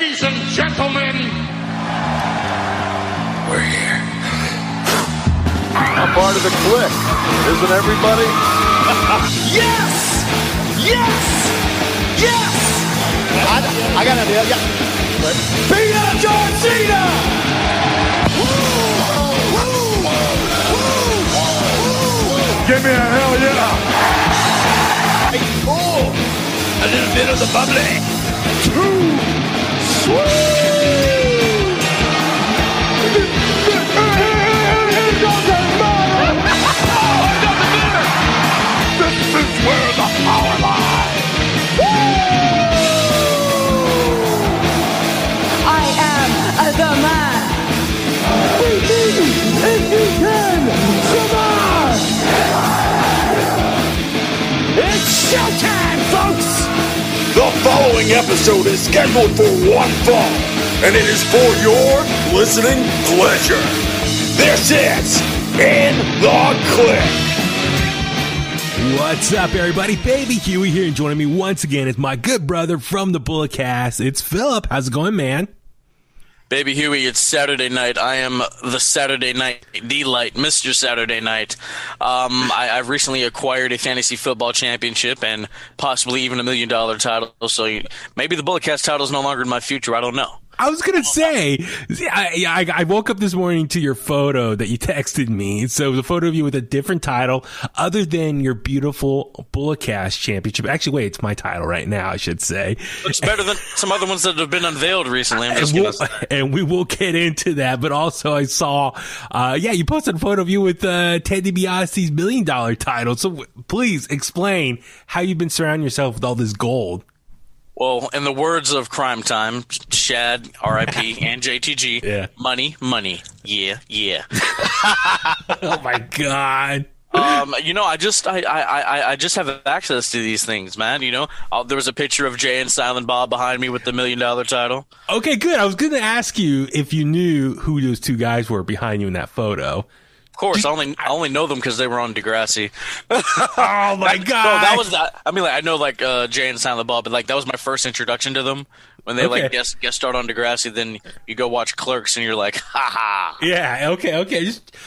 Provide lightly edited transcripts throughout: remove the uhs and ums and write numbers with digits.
Ladies and gentlemen, we're here. I'm part of the Kliq, isn't everybody? Yes! Yes! Yes! I got an idea, yeah. Beat up John Cena! Give me a hell yeah! A little bit of the bubbly. Too sweet! It doesn't matter! Oh, it doesn't matter! This is where the power lies! I am the man. Beat me if you can! Survive! It's showtime, folks! The following episode is scheduled for one fall, and it is for your listening pleasure. This is In The Kliq. What's up, everybody? Baby Huey here, and joining me once again is my good brother from the Bulletcast. It's Philip. How's it going, man? Baby Huey, it's Saturday night. I am the Saturday Night Delight, Mr. Saturday Night. I've recently acquired a fantasy football championship and possibly even $1 million title. So maybe the Bulletcast title is no longer in my future. I don't know. I was going to say, I woke up this morning to your photo that you texted me. So it was a photo of you with a different title other than your beautiful Bulletcast championship. Actually, wait, it's my title right now, I should say. Looks better than some other ones that have been unveiled recently. And we will get into that. But also I saw, you posted a photo of you with Ted DiBiase's $1 million title. So please explain how you've been surrounding yourself with all this gold. Well, in the words of Crime Time, Shad, R.I.P., and JTG, yeah. Money, yeah. Oh my God. I just have access to these things, man. There was a picture of Jay and Silent Bob behind me with the $1 million title. Okay, good. I was going to ask you if you knew who those two guys were behind you in that photo. Of course, I only know them because they were on Degrassi. Oh my God! No, that was that. I mean, I know Jay and Silent Bob, but that was my first introduction to them when they guest start on Degrassi. Then you go watch Clerks, and you're like, ha ha. Yeah. Okay.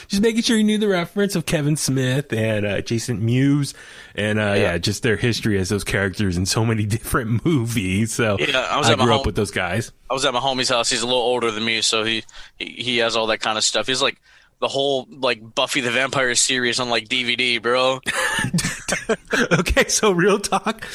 Just making sure you knew the reference of Kevin Smith and Jason Mewes, and just their history as those characters in so many different movies. So I grew up with those guys. I was at my homie's house. He's a little older than me, so he has all that kind of stuff. He's like the whole Buffy the Vampire series on DVD, bro. Okay, so real talk.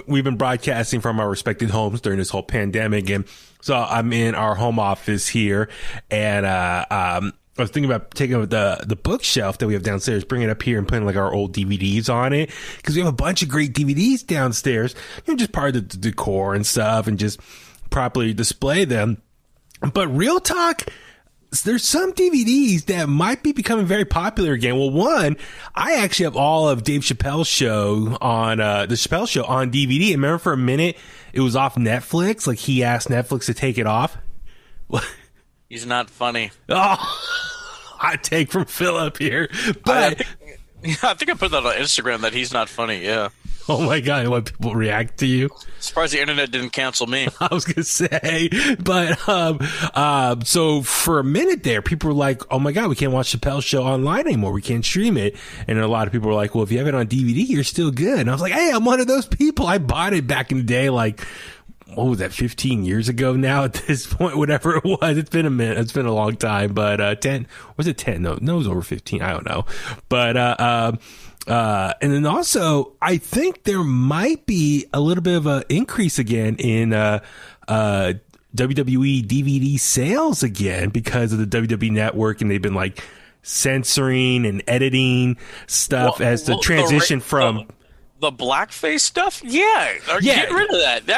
We've been broadcasting from our respective homes during this whole pandemic, and so I'm in our home office here, and I was thinking about taking the bookshelf that we have downstairs, bringing it up here and putting our old DVDs on it, because we have a bunch of great DVDs downstairs, just part of the decor and stuff, and just properly display them. But real talk, there's some DVDs that might be becoming very popular again. Well, one, I actually have all of Dave Chappelle's show on, the Chappelle Show on DVD. And remember for a minute, it was off Netflix. He asked Netflix to take it off. He's not funny. Oh, hot take from Philip here. But I think I put that on Instagram that he's not funny. Yeah. Oh my God, what people react to you. Surprised the internet didn't cancel me. I was going to say, but, so for a minute there, people were like, oh my God, we can't watch Chappelle's show online anymore. We can't stream it. And a lot of people were like, well, if you have it on DVD, you're still good. And I was like, hey, I'm one of those people. I bought it back in the day, what was that, 15 years ago now at this point, whatever it was. It's been a minute. It's been a long time, but, 10, was it 10? No, it was over 15. I don't know. But, and then also, I think there might be a little bit of an increase again in WWE DVD sales again because of the WWE Network, and they've been censoring and editing stuff as the transition from the blackface stuff. Yeah, get rid of that.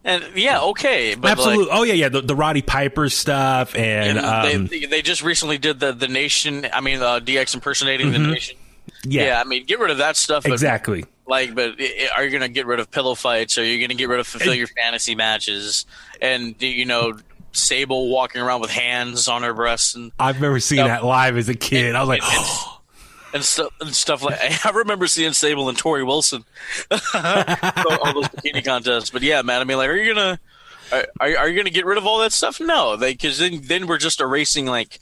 Okay. But absolutely. Oh yeah. The Roddy Piper stuff, and they just recently did the Nation. I mean, DX impersonating the Nation. Yeah, I mean, get rid of that stuff. Exactly. But are you going to get rid of pillow fights? Or are you going to get rid of fulfill your fantasy matches? And, Sable walking around with hands on her breasts. And I've never seen that live as a kid. I was like, and stuff like. I remember seeing Sable and Tori Wilson, all those bikini contests. But yeah, man, I mean, like, are you gonna get rid of all that stuff? No, because then we're just erasing like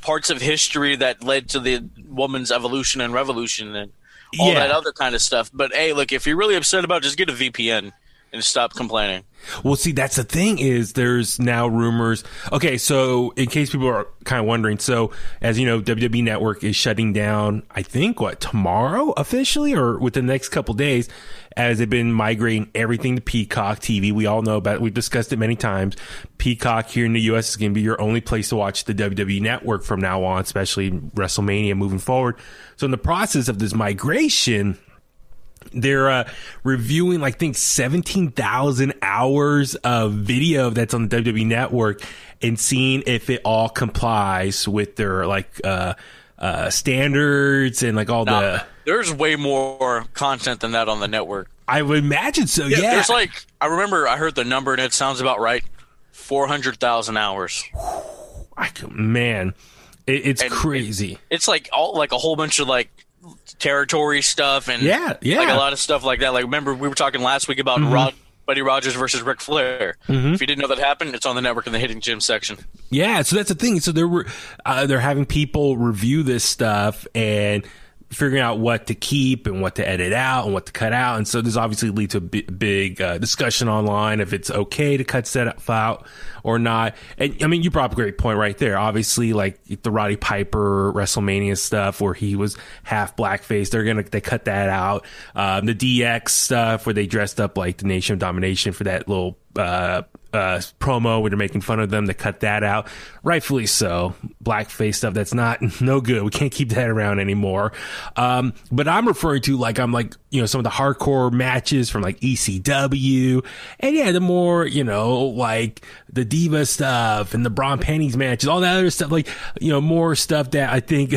parts of history that led to the woman's evolution and revolution and all that other kind of stuff. But hey, look, if you're really upset about it, just get a VPN and stop complaining. Well, see, that's the thing is there's now rumors. Okay, so in case people are kind of wondering, so as you know, WWE Network is shutting down, I think, tomorrow officially or within the next couple days, as they've been migrating everything to Peacock TV. We all know about it. We've discussed it many times. Peacock here in the U.S. is going to be your only place to watch the WWE Network from now on, especially WrestleMania moving forward. So in the process of this migration, they're reviewing, I think, 17,000 hours of video that's on the WWE Network and seeing if it all complies with their standards and all the. There's way more content than that on the network. I would imagine so. Yeah. There's I heard the number and it sounds about right. 400,000 hours. Man, it's crazy. It's a whole bunch of territory stuff and a lot of stuff like that. Remember we were talking last week about Buddy Rogers versus Ric Flair. If you didn't know that happened, it's on the network in the Hidden Gym section. Yeah, so that's the thing. So they're having people review this stuff and figuring out what to keep and what to edit out and what to cut out. And so this obviously leads to a big discussion online if it's okay to cut stuff out or not. And I mean, you brought up a great point right there. Obviously, the Roddy Piper WrestleMania stuff where he was half blackface, they cut that out. The DX stuff where they dressed up like the Nation of Domination for that little promo where they're making fun of them, they cut that out, rightfully so. Blackface stuff, that's no good. We can't keep that around anymore. But I'm referring to some of the hardcore matches from ECW, and the more the Diva stuff and the Bra and Panties matches, all that other stuff, more stuff that I think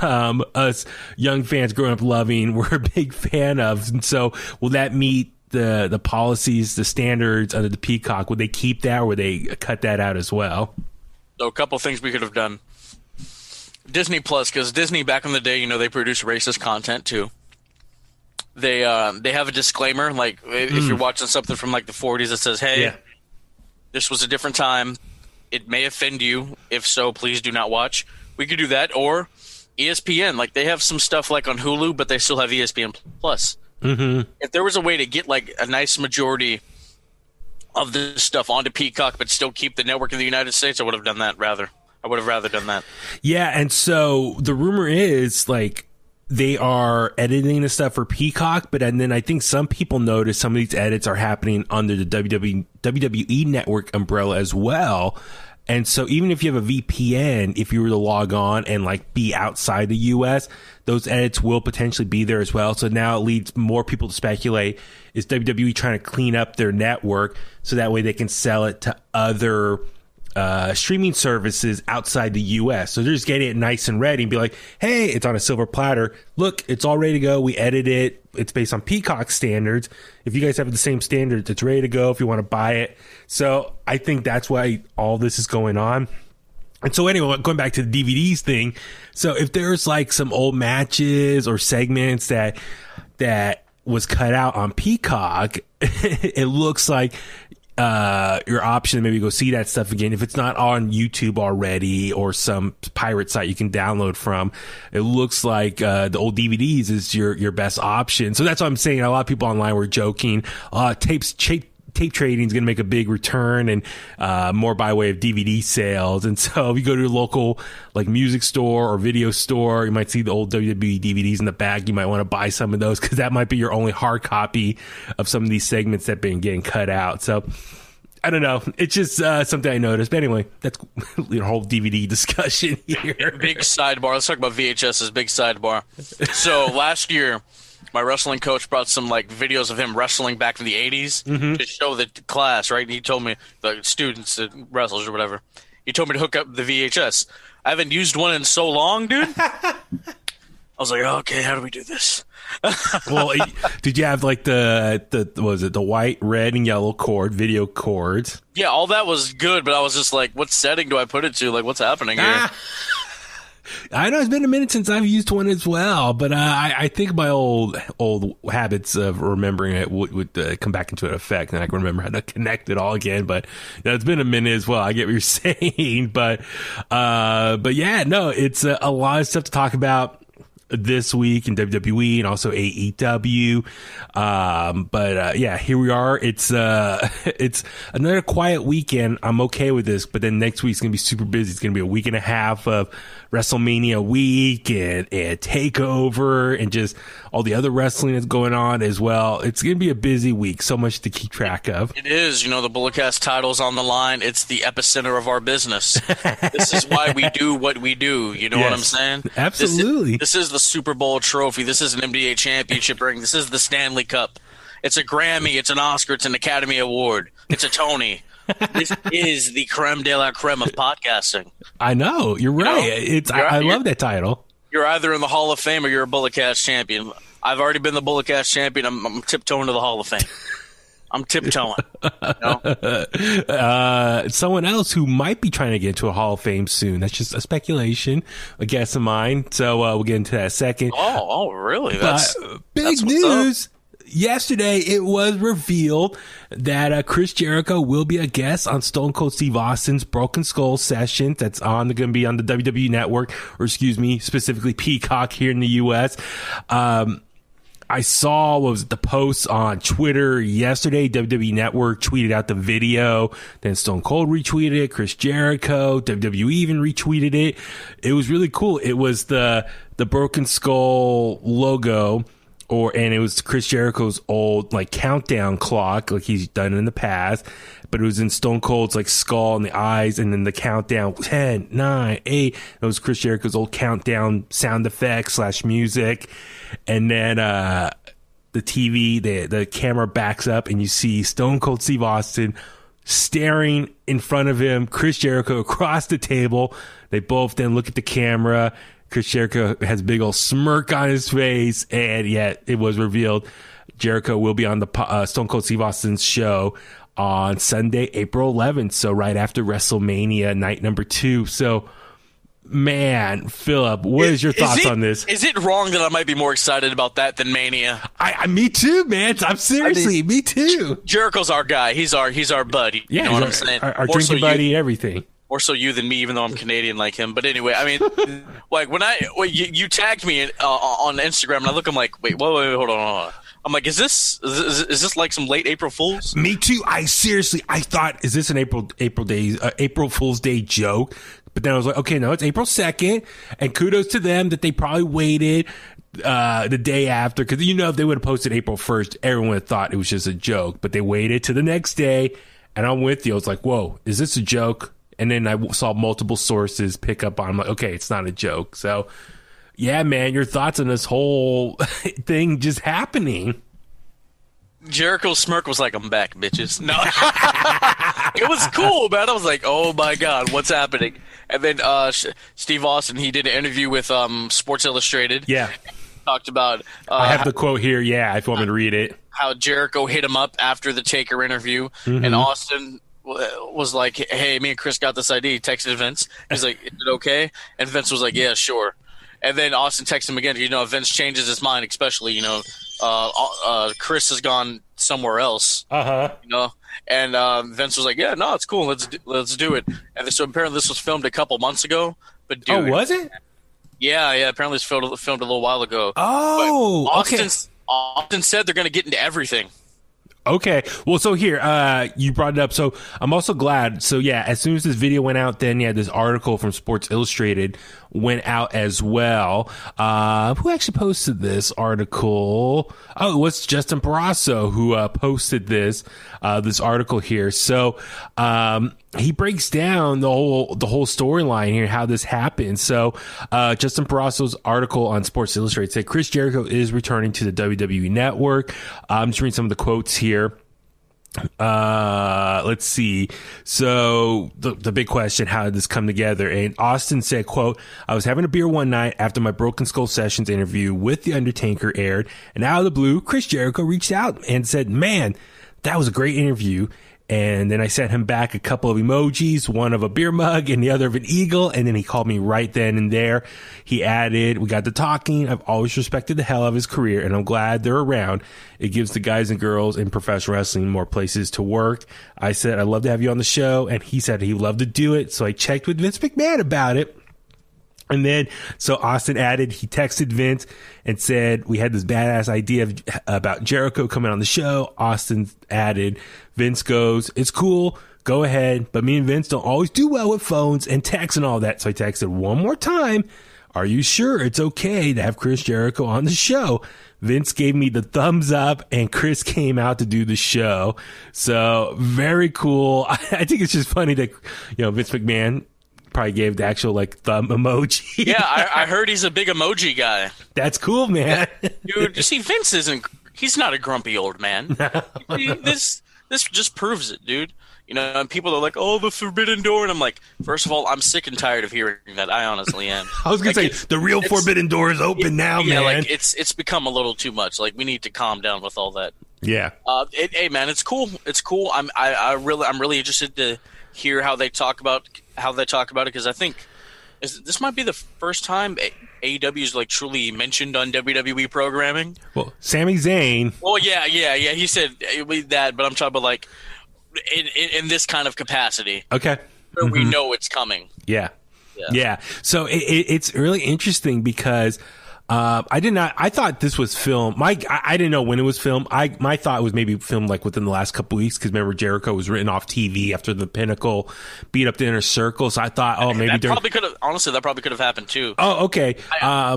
us young fans growing up loving, we're a big fan of. And so will that meet the policies, the standards under the Peacock? Would they keep that or would they cut that out as well? So a couple of things we could have done. Disney Plus, because Disney back in the day, they produce racist content too. They have a disclaimer, if you're watching something from the 40s that says, hey, this was a different time. It may offend you. If so, please do not watch. We could do that. Or ESPN, they have some stuff on Hulu, but they still have ESPN Plus. If there was a way to get a nice majority of this stuff onto Peacock but still keep the network in the United States, I would have done that rather. I would have rather done that. Yeah, and so the rumor is they are editing the stuff for Peacock, but and then I think some people notice some of these edits are happening under the WWE Network umbrella as well. And so even if you have a VPN, if you were to log on and be outside the US, those edits will potentially be there as well. So now it leads more people to speculate, is WWE trying to clean up their network so that way they can sell it to other streaming services outside the US? So they're just getting it nice and ready and be like, hey, it's on a silver platter. Look, it's all ready to go. We edit it. It's based on Peacock standards. If you guys have the same standards, it's ready to go if you want to buy it. So I think that's why all this is going on. And so anyway, going back to the DVDs thing. So if there's some old matches or segments that was cut out on Peacock, it looks like your option to maybe go see that stuff again. If it's not on YouTube already or some pirate site you can download from, it looks like the old DVDs is your best option. So that's what I'm saying. A lot of people online were joking, tape trading is going to make a big return and more by way of DVD sales. And so if you go to your local music store or video store, you might see the old WWE DVDs in the back. You might want to buy some of those because that might be your only hard copy of some of these segments that have been getting cut out. So I don't know. It's just something I noticed. But anyway, that's the whole DVD discussion here. Big sidebar. Let's talk about VHS's big sidebar. So last year, my wrestling coach brought some videos of him wrestling back in the 80s to show the class, right? He told me, the students, the wrestlers or whatever, he told me to hook up the VHS. I haven't used one in so long, dude. I was like, okay, how do we do this? Well, did you have the was it the white, red, and yellow video cords? Yeah, all that was good, but I was just what setting do I put it to? What's happening here? I know it's been a minute since I've used one as well, but I think my old habits of remembering it would come back into effect, and I can remember how to connect it all again. But it's been a minute as well. I get what you're saying, but yeah, no, it's a lot of stuff to talk about this week in WWE and also AEW. But yeah, here we are. It's another quiet weekend. I'm okay with this, but then next week's going to be super busy. It's going to be a week and a half of WrestleMania week and TakeOver and just all the other wrestling that's going on as well. It's going to be a busy week. So much to keep track of. It is. You know, the Bulletcast title's on the line. It's the epicenter of our business. This is why we do what we do. You know what I'm saying? Absolutely. This is the Super Bowl trophy. This is an NBA championship ring. This is the Stanley Cup. It's a Grammy. It's an Oscar. It's an Academy Award. It's a Tony. This is the creme de la creme of podcasting. I know. You're right. You know? I love that title. You're either in the Hall of Fame or you're a Bulletcast champion. I've already been the Bulletcast champion. I'm tiptoeing to the Hall of Fame. I'm tiptoeing. You know? Someone else who might be trying to get into a Hall of Fame soon. That's just a speculation, a guess of mine. So we'll get into that in a second. Oh, really? That's big news. Yesterday, it was revealed that Chris Jericho will be a guest on Stone Cold Steve Austin's Broken Skull Sessions. That's going to be on the WWE Network, or excuse me, specifically Peacock here in the U.S. I saw the posts on Twitter yesterday. WWE Network tweeted out the video. Then Stone Cold retweeted it. Chris Jericho, WWE even retweeted it. It was really cool. It was the Broken Skull logo. And it was Chris Jericho's old countdown clock, like he's done in the past, but it was in Stone Cold's skull and the eyes, and then the countdown 10, 9, 8. It was Chris Jericho's old countdown sound effects / music, and then the TV, the camera backs up, and you see Stone Cold Steve Austin staring in front of him, Chris Jericho across the table. They both then look at the camera. Chris Jericho has a big old smirk on his face, and yet it was revealed Jericho will be on the Stone Cold Steve Austin's show on Sunday, April 11th, so right after WrestleMania night number 2. So, man, Philip, what is your thoughts on this? Is it wrong that I might be more excited about that than Mania? Me too, man. I'm seriously, me too. Jericho's our guy. He's our buddy. Yeah, you know what I'm saying? Our drinking buddy, everything. More so you than me, even though I'm Canadian like him. But anyway, I mean, when you tagged me on Instagram, and I look, I'm like, wait, hold on. I'm like, is this like some late April Fools? Me too. I thought, is this an April Fool's Day joke? But then I was like, okay, no, it's April 2nd, and kudos to them that they probably waited the day after, because if they would have posted April 1st, everyone would have thought it was just a joke. But they waited to the next day, and I'm with you. I was like, whoa, is this a joke? And then I saw multiple sources pick up on, I'm like, okay, it's not a joke. So, yeah, man, your thoughts on this whole thing just happening? Jericho's smirk was like, I'm back, bitches. No. It was cool, man. I was like, oh, my God, what's happening? And then Steve Austin, he did an interview with Sports Illustrated. Yeah. Talked about... I have the quote here, yeah, if you want me to read it. How Jericho hit him up after the Taker interview, and Austin... was like, hey, me and Chris got this idea. He texted Vince. He's like, is it okay? And Vince was like, yeah, sure. And then Austin texted him again. Vince changes his mind, especially, Chris has gone somewhere else. And Vince was like, yeah, no, it's cool. Let's do it. And so apparently this was filmed a couple months ago. But dude, was it? Yeah. Apparently it's filmed a little while ago. Oh, okay. Austin said they're going to get into everything. Okay. Well, so here, you brought it up. So I'm also glad. So yeah, as soon as this video went out, then this article from Sports Illustrated went out as well. Who actually posted this article? Oh, it was Justin Barrasso who posted this article here. So he breaks down the whole storyline here, how this happened. So Justin Barrasso's article on Sports Illustrated said Chris Jericho is returning to the WWE Network. I'm just reading some of the quotes here. Let's see. So the big question, how did this come together? And Austin said, quote, I was having a beer one night after my Broken Skull Sessions interview with The Undertaker aired, and out of the blue, Chris Jericho reached out and said, man, that was a great interview. And then I sent him back a couple of emojis, one of a beer mug and the other of an eagle. And then he called me right then and there. He added, we got to talking. I've always respected the hell out of his career, and I'm glad they're around. It gives the guys and girls in professional wrestling more places to work. I said, I'd love to have you on the show. And he said he'd love to do it. So I checked with Vince McMahon about it. And then, so Austin added, he texted Vince and said, we had this badass idea about Jericho coming on the show. Austin added, Vince goes, it's cool, go ahead. But me and Vince don't always do well with phones and texts and all that. So I texted one more time, are you sure it's okay to have Chris Jericho on the show? Vince gave me the thumbs up, and Chris came out to do the show. So very cool. I think it's just funny that, Vince McMahon probably gave the actual thumb emoji. Yeah, I heard he's a big emoji guy. That's cool, man. Dude, you see, Vince he's not a grumpy old man. This just proves it, dude. And people are like, oh, the forbidden door. And I'm like, first of all, I'm sick and tired of hearing that. I honestly am. I was going to say, the real forbidden door is open now, man. Yeah, it's become a little too much. We need to calm down with all that. Yeah. Hey, man, it's cool. It's cool. I'm really interested to hear how they talk about it, because I think this might be the first time AEW is truly mentioned on WWE programming. Well, Sami Zayn. Well, yeah. He said that, but I'm talking about in this kind of capacity. Okay. Where we know it's coming. Yeah. So it's really interesting because I thought this was filmed. I didn't know when it was filmed. My thought was maybe filmed within the last couple weeks, because remember Jericho was written off TV after the Pinnacle beat up the Inner Circle. So I thought, maybe that probably could have happened too. Oh, okay. I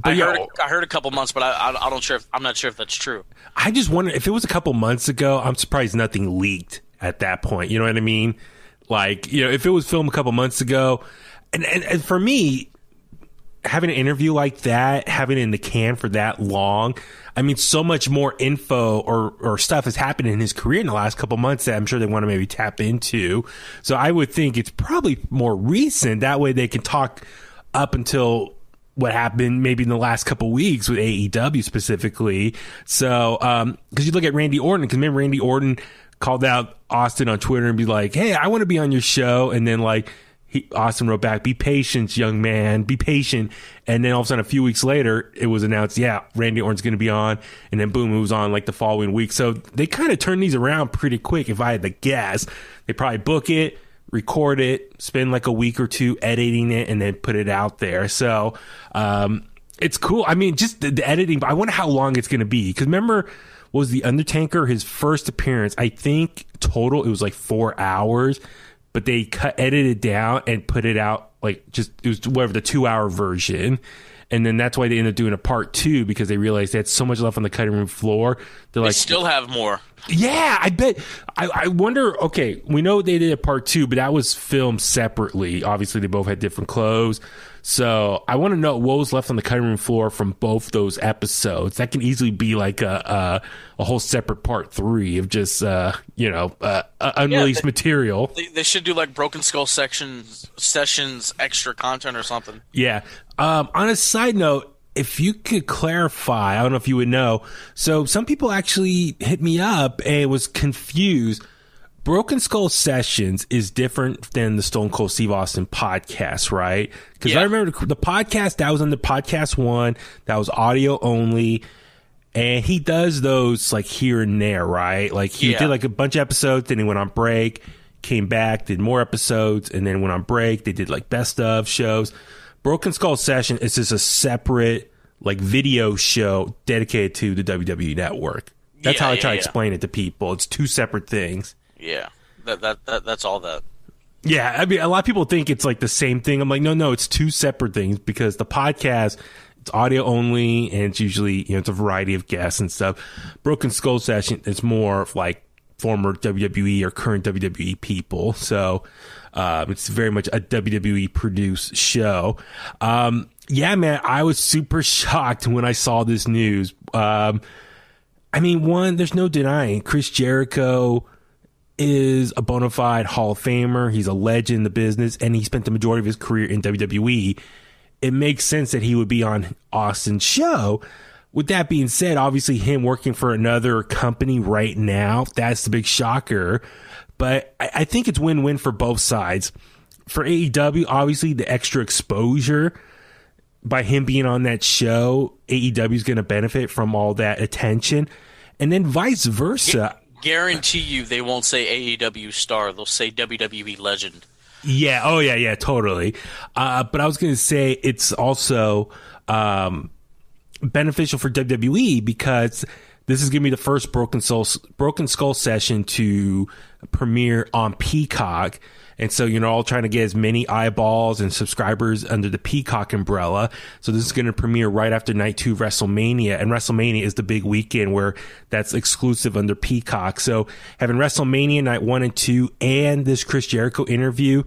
heard a couple months, but I'm not sure if that's true. I just wonder if it was a couple months ago. I'm surprised nothing leaked at that point. You know what I mean? If it was filmed a couple months ago, and for me, having an interview like that, having it in the can for that long, I mean, so much more info or stuff has happened in his career in the last couple months that I'm sure they want to maybe tap into. So I would think it's probably more recent. That way they can talk up until what happened maybe in the last couple weeks with AEW specifically. So, because you look at Randy Orton, because remember Randy Orton called out Austin on Twitter and be like, hey, I want to be on your show. And then Austin wrote back, be patient, young man, be patient. And then all of a sudden, a few weeks later, it was announced, yeah, Randy Orton's going to be on. And then boom, it was on the following week. So they kind of turn these around pretty quick. If I had to guess, they probably book it, record it, spend a week or two editing it, and then put it out there. So it's cool. I mean, just the editing, but I wonder how long it's going to be. Because remember, was The Undertaker his first appearance? I think total it was 4 hours. But they edited it down and put it out it was whatever the 2-hour version. And then that's why they ended up doing a part 2, because they realized they had so much left on the cutting room floor. They still have more. Yeah, I bet. I wonder, okay, we know they did a part 2, but that was filmed separately. Obviously, they both had different clothes. So I want to know what was left on the cutting room floor from both those episodes. That can easily be a whole separate part 3 of just, unreleased material. They should do Broken Skull sessions, extra content or something. Yeah. On a side note, if you could clarify, I don't know if you would know. So some people actually hit me up and was confused. Broken Skull Sessions is different than the Stone Cold Steve Austin podcast, right? Because I remember the podcast, that was under Podcast One, that was audio only, and he does those here and there, right? He did a bunch of episodes, then he went on break, came back, did more episodes, and then went on break. They did best of shows. Broken Skull Session is just a separate video show dedicated to the WWE Network. That's how I try to explain it to people. It's 2 separate things. Yeah, that's all that. Yeah, I mean, a lot of people think it's the same thing. I'm no, it's 2 separate things, because the podcast, it's audio only, and it's usually, it's a variety of guests and stuff. Broken Skull Session is more former WWE or current WWE people. So, it's very much a WWE produced show. Yeah, man, I was super shocked when I saw this news. I mean, one, there's no denying Chris Jericho is a bona fide Hall of Famer. He's a legend in the business, and he spent the majority of his career in WWE. It makes sense that he would be on Austin's show. with that being said, obviously him working for another company right now, that's the big shocker. But I think it's win-win for both sides. For AEW, obviously the extra exposure by him being on that show, AEW is going to benefit from all that attention. And then vice versa. Guarantee you they won't say AEW star. They'll say WWE legend. Yeah. Oh, yeah, totally. But I was going to say it's also beneficial for WWE because this is going to be the first Broken Skull session to premiere on Peacock. And so, all trying to get as many eyeballs and subscribers under the Peacock umbrella. So this is going to premiere right after night 2 of WrestleMania. And WrestleMania is the big weekend where that's exclusive under Peacock. So having WrestleMania night 1 and 2 and this Chris Jericho interview,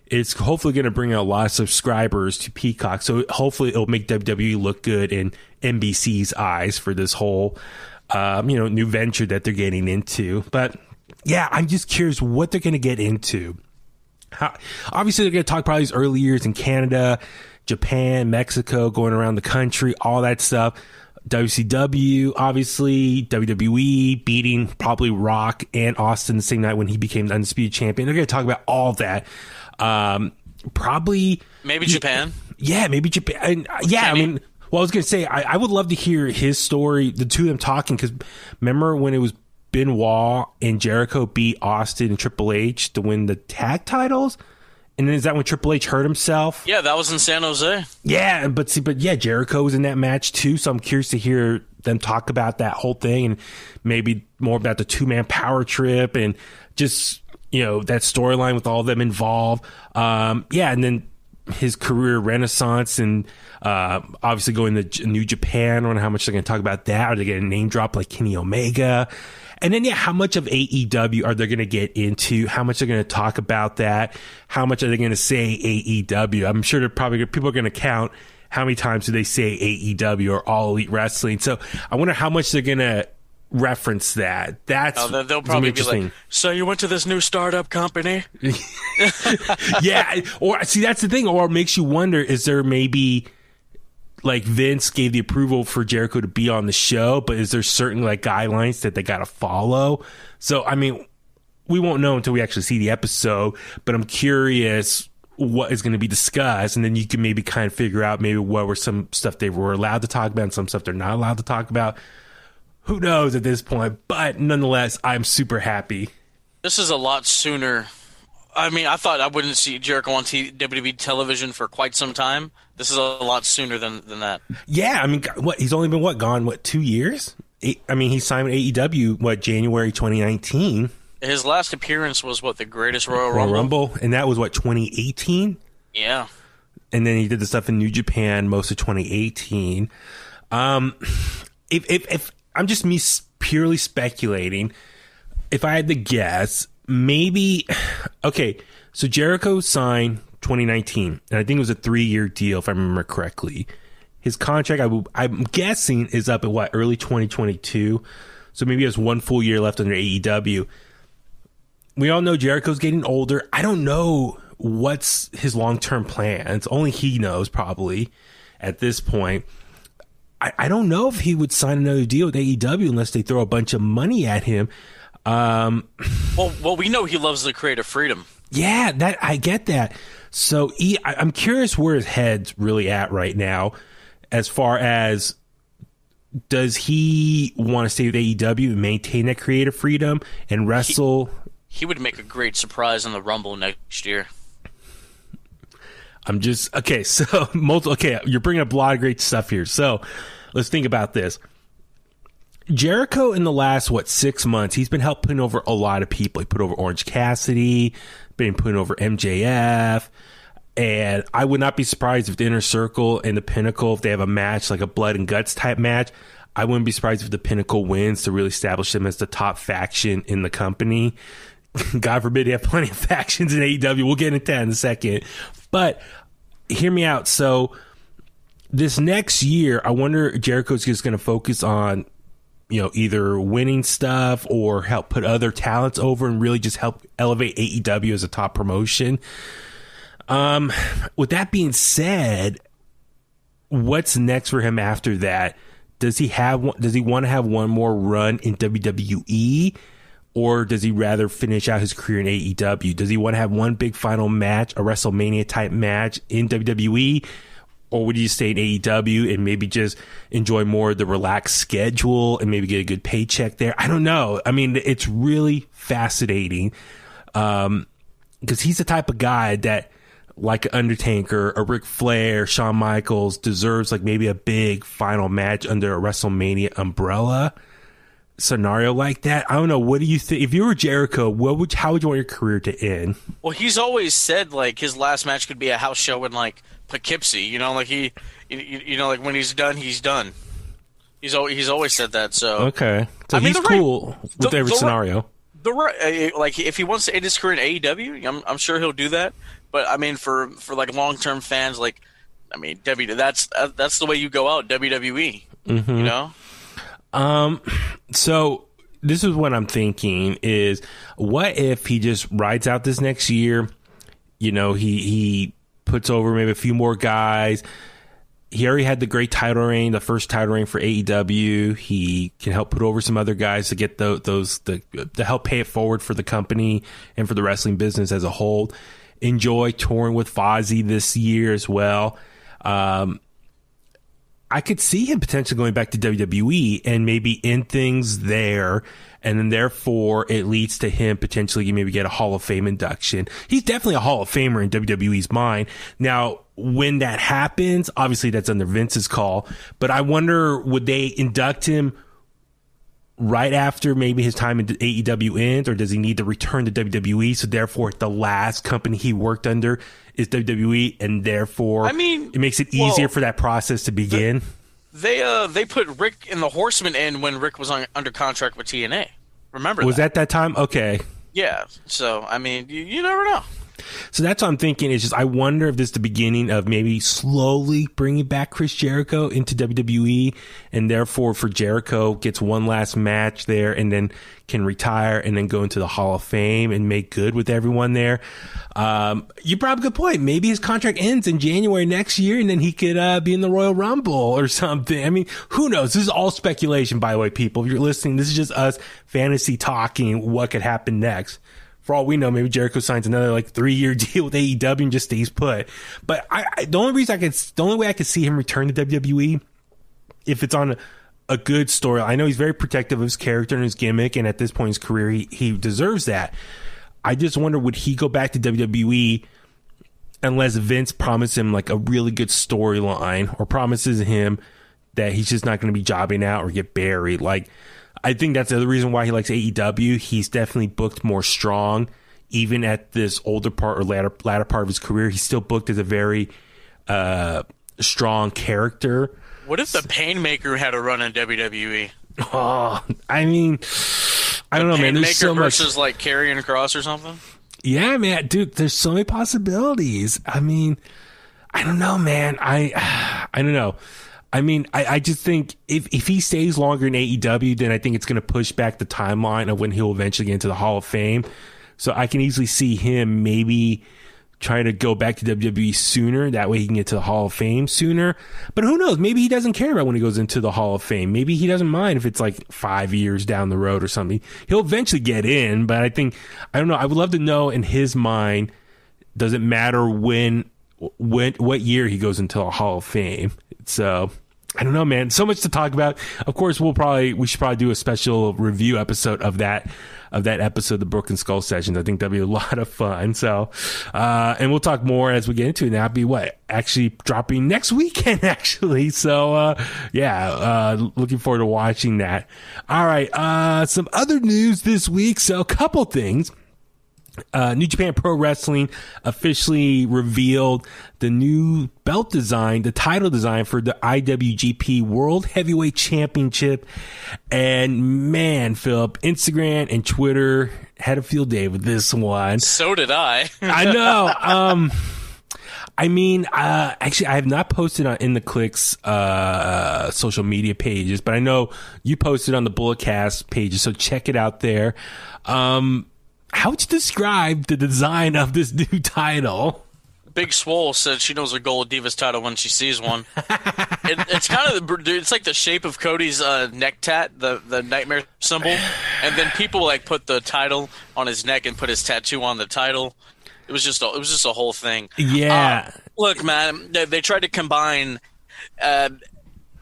it's hopefully going to bring a lot of subscribers to Peacock. So hopefully it'll make WWE look good in NBC's eyes for this whole, new venture that they're getting into. But yeah, I'm just curious what they're going to get into. Obviously, they're going to talk probably these early years in Canada, Japan, Mexico, going around the country, all that stuff. WCW, obviously, WWE beating probably Rock and Austin the same night when he became the Undisputed Champion. They're going to talk about all that. Probably. Maybe Japan. Yeah, maybe Japan. Yeah, I mean, well, I was going to say, I would love to hear his story, the two of them talking, because remember when it was Benoit and Jericho beat Austin and Triple H to win the tag titles? And then is that when Triple H hurt himself? Yeah, that was in San Jose. Yeah, but Jericho was in that match too, so I'm curious to hear them talk about that whole thing and maybe more about the 2-man power trip and just, that storyline with all of them involved. And then his career renaissance and obviously going to New Japan. I don't know how much they're going to talk about that. Are they going to name drop like Kenny Omega? And then, how much of AEW are they going to get into? How much are they going to talk about that? How much are they going to say AEW? I'm sure people are going to count how many times do they say AEW or All Elite Wrestling. So I wonder how much they're going to reference that. They'll probably be like, so you went to this new startup company? Yeah. Or see, that's the thing. Or it makes you wonder, is there maybe like Vince gave the approval for Jericho to be on the show, but is there certain like guidelines that they got to follow? So, I mean, we won't know until we actually see the episode, but I'm curious what is going to be discussed. And then you can maybe kind of figure out maybe what were some stuff they were allowed to talk about and some stuff they're not allowed to talk about. Who knows at this point, but nonetheless, I'm super happy. This is a lot sooner. I mean, I thought I wouldn't see Jericho on WWE television for quite some time. This is a lot sooner than that. Yeah, I mean, he's only been, gone, 2 years? I mean, he signed with AEW, January 2019? His last appearance was, the Greatest Royal Rumble? And that was, 2018? Yeah. And then he did the stuff in New Japan most of 2018. If I'm just purely speculating, if I had to guess, maybe, okay, so Jericho signed 2019, and I think it was a 3-year deal, if I remember correctly. His contract, I'm guessing, is up at early 2022, so maybe he has 1 full year left under AEW. We all know Jericho's getting older. I don't know what's his long-term plans. Only he knows, probably, at this point. I don't know if he would sign another deal with AEW unless they throw a bunch of money at him. Well, we know he loves the creative freedom. Yeah, that I get that. So I'm curious where his head's really at right now, as far as does he want to stay with AEW and maintain that creative freedom and wrestle? He would make a great surprise in the Rumble next year. I'm just okay. So you're bringing up a lot of great stuff here. So let's think about this. Jericho in the last 6 months, he's been putting over a lot of people. He put over Orange Cassidy, been putting over MJF, and I would not be surprised if the Inner Circle and the Pinnacle, if they have a match like a blood and guts type match, I wouldn't be surprised if the Pinnacle wins to really establish them as the top faction in the company. God forbid they have plenty of factions in AEW. We'll get into that in a second. But hear me out. So this next year, I wonder if Jericho's just going to focus on, either winning stuff or help put other talents over and really just help elevate AEW as a top promotion. With that being said, what's next for him after that? does he want to have one more run in WWE, or does he rather finish out his career in AEW? Does he want to have one big final match, a WrestleMania type match in WWE, or would you stay in AEW and maybe just enjoy more of the relaxed schedule and maybe get a good paycheck there? I don't know. I mean, it's really fascinating because he's the type of guy that, like Undertaker, a Ric Flair, Shawn Michaels, deserves like maybe a big final match under a WrestleMania umbrella scenario like that. I don't know. What do you think? If you were Jericho, how would you want your career to end? Well, he's always said like his last match could be a house show in like Poughkeepsie. You know, like like when he's done, he's done. He's always said that. So okay, so he's cool with every scenario. Like if he wants to end his career in AEW, I'm sure he'll do that. But I mean, for like long term fans, like I mean, that's the way you go out, WWE. Mm-hmm. You know. So this is what I'm thinking is, what if he just rides out this next year? You know, he puts over maybe a few more guys. He already had the great title reign, the first title reign for AEW. He can help put over some other guys to get to help pay it forward for the company and for the wrestling business as a whole. Enjoy touring with Fozzy this year as well. I could see him potentially going back to WWE and maybe end things there. And then therefore it leads to him potentially maybe get a Hall of Fame induction. He's definitely a Hall of Famer in WWE's mind. Now, when that happens, obviously that's under Vince's call, but I wonder, would they induct him right after maybe his time in AEW ends, or does he need to return to WWE? So therefore the last company he worked under is WWE, and therefore it makes it easier for that process to begin. They put Rick in the Horsemen in when Rick was under contract with TNA. Remember was that time? Okay. Yeah. So I mean, you never know. So that's what I'm thinking. Is just, I wonder if this is the beginning of maybe slowly bringing back Chris Jericho into WWE, and therefore for Jericho gets one last match there and then can retire and then go into the Hall of Fame and make good with everyone there. You brought up a good point. Maybe his contract ends in January next year and then he could be in the Royal Rumble or something. I mean, who knows? This is all speculation, by the way, people. If you're listening, this is just us fantasy talking what could happen next. For all we know, maybe Jericho signs another 3-year deal with AEW and just stays put. But the only way I could see him return to WWE, if it's on a good story. I know he's very protective of his character and his gimmick, and at this point in his career, he deserves that. I just wonder, would he go back to WWE unless Vince promised him a really good storyline, or promises him that he's just not going to be jobbing out or get buried? I think that's the other reason why he likes AEW. He's definitely booked more strong, even at this older part or latter part of his career. He's still booked as a very strong character. What if the Painmaker had a run in WWE? Oh, I mean, I don't know, man. There's so much versus Karrion Kross or something. Yeah, man, dude. There's so many possibilities. I mean, I don't know, man. I don't know. I mean, I just think if he stays longer in AEW, then I think it's going to push back the timeline of when he'll eventually get into the Hall of Fame. So I can easily see him maybe trying to go back to WWE sooner. That way he can get to the Hall of Fame sooner. But who knows? Maybe he doesn't care about when he goes into the Hall of Fame. Maybe he doesn't mind if it's 5 years down the road or something. He'll eventually get in, but I don't know. I would love to know in his mind, does it matter what year he goes into the Hall of Fame? So I don't know, man. So much to talk about. Of course, we should probably do a special review episode of that episode, the Broken Skull Sessions. I think that'd be a lot of fun. So, and we'll talk more as we get into it. Now, it'll be actually dropping next weekend, actually. So, looking forward to watching that. All right. Some other news this week. So a couple things. New Japan Pro Wrestling officially revealed the new belt design, the title design for the IWGP World Heavyweight Championship. And man, Philip, Instagram and Twitter had a field day with this one. So did I. I know. Actually, I have not posted on In The Kliq's social media pages, but I know you posted on the Bulletcast pages, so check it out there. How would you describe the design of this new title? Big Swole said she knows a Gold Divas title when she sees one. It's kind of it's like the shape of Cody's neck tat, the nightmare symbol, and then people like put the title on his neck and put his tattoo on the title. It was just a whole thing. Yeah. Look, man, they tried to combine a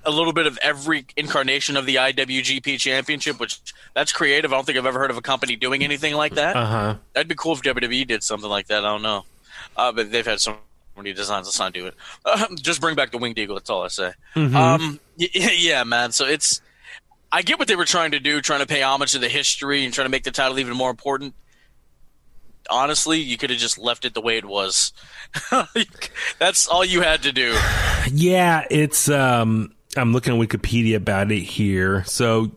little bit of every incarnation of the IWGP Championship, which that's creative. I don't think I've ever heard of a company doing anything like that. That'd be cool if WWE did something like that. I don't know. But they've had so many designs. Let's not do it. Just bring back the Winged Eagle. That's all I say. Yeah, man. So I get what they were trying to do, trying to pay homage to the history and trying to make the title even more important. Honestly, you could have just left it the way it was. That's all you had to do. Yeah, it's I'm looking at Wikipedia about it here. So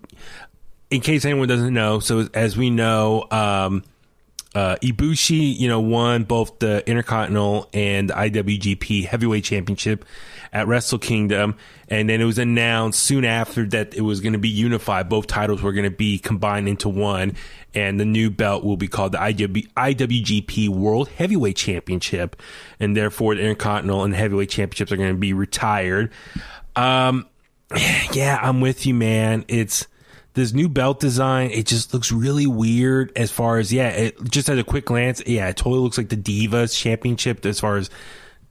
in case anyone doesn't know, so as we know, Ibushi, won both the Intercontinental and IWGP Heavyweight Championship at Wrestle Kingdom, and then it was announced soon after that it was going to be unified. Both titles were going to be combined into one, and the new belt will be called the IWGP World Heavyweight Championship, and therefore the Intercontinental and Heavyweight Championships are going to be retired. Yeah, I'm with you, man. It's this new belt design. It just looks really weird as far as, it just at a quick glance. Yeah, it totally looks like the Divas Championship as far as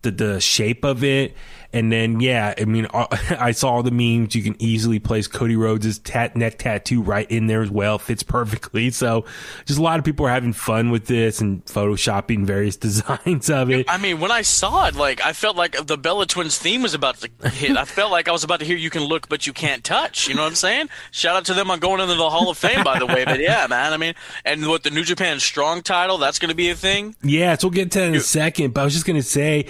the shape of it. And then, I saw all the memes. You can easily place Cody Rhodes' neck tattoo right in there as well. Fits perfectly. So just a lot of people are having fun with this and photoshopping various designs of it. I mean, when I saw it, I felt like the Bella Twins theme was about to hit. I felt like I was about to hear "You Can Look, But You Can't Touch." You know what I'm saying? Shout out to them on going into the Hall of Fame, by the way. But yeah, man. I mean, and what the New Japan Strong title, that's going to be a thing. Yeah, so we'll get to that in a second. But I was just going to say,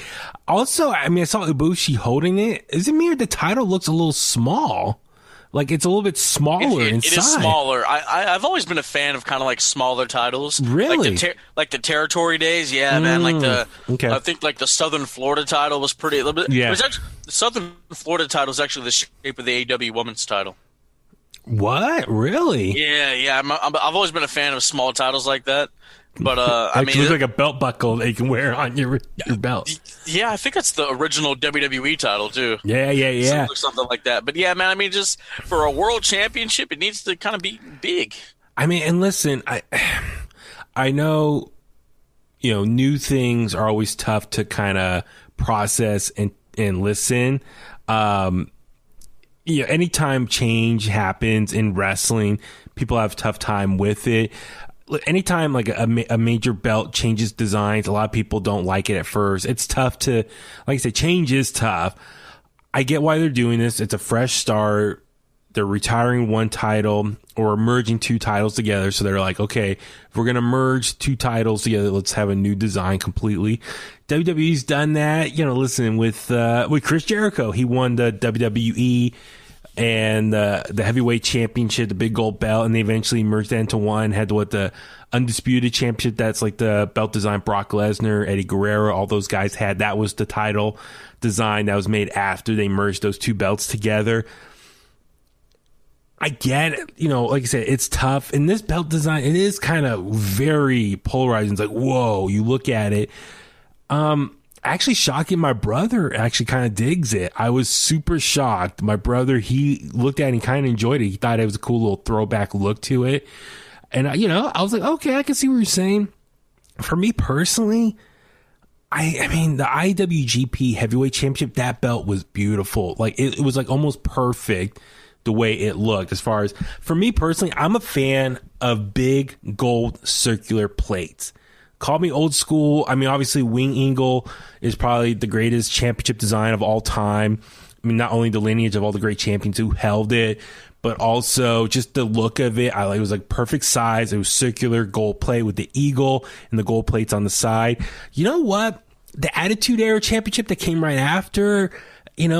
also, I saw Ibushi holding it. Is it me or the title looks a little small? Like it's a little bit smaller inside. It is smaller. I've always been a fan of kind of like smaller titles. Really? Like the territory days. Yeah, man. I think like the Southern Florida title was pretty. A little bit. Yeah. The Southern Florida title is actually the shape of the AEW Women's title. What? Really? Yeah. I've always been a fan of small titles like that. But it looks like a belt buckle that you can wear on your belt. Yeah, I think that's the original WWE title too. Yeah. Something like that. But yeah, man, just for a world championship, it needs to kind of be big. And listen, I know, new things are always tough to kind of process and listen. Anytime change happens in wrestling, people have a tough time with it. Anytime like a major belt changes designs, a lot of people don't like it at first. It's tough to, like I said, change is tough. I get why they're doing this. It's a fresh start. They're retiring one title or merging two titles together. So they're like, okay, if we're going to merge two titles together, let's have a new design completely. WWE's done that, listen, with Chris Jericho. He won the WWE and the heavyweight championship, the big gold belt, and they eventually merged that into one. Had the undisputed championship, that's like the belt design. Brock Lesnar, Eddie Guerrero, all those guys had. That was the title design that was made after they merged those two belts together. I get it. Like I said, it's tough. And this belt design, it is kind of very polarizing. It's like, whoa, you look at it. Actually shocking, my brother actually kind of digs it. I was super shocked. My brother, he looked at it and kind of enjoyed it. He thought it was a cool little throwback look to it. And, I was like, okay, I can see what you're saying. For me personally, I mean, the IWGP Heavyweight Championship, that belt was beautiful. Like, it was like almost perfect the way it looked. As far as, for me personally, I'm a fan of big gold circular plates. Call me old school. Obviously, Wing Eagle is probably the greatest championship design of all time. Not only the lineage of all the great champions who held it, but also just the look of it. It was like perfect size. It was circular gold plate with the eagle and the gold plates on the side. You know what? The Attitude Era Championship that came right after,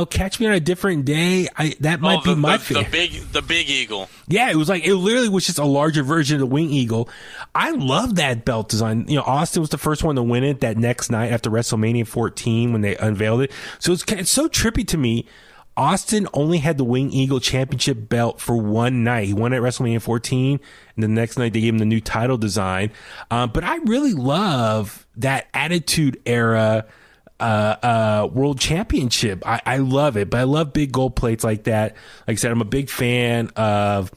Catch Me on a Different Day. That might be my favorite. The big eagle. Yeah, it literally was just a larger version of the Wing Eagle. I love that belt design. Austin was the first one to win it that next night after WrestleMania 14 when they unveiled it. So it's so trippy to me. Austin only had the Wing Eagle Championship belt for one night. He won at WrestleMania 14, and the next night they gave him the new title design. But I really love that Attitude Era world championship. I love it, but I love big gold plates like that. Like I said, I'm a big fan of,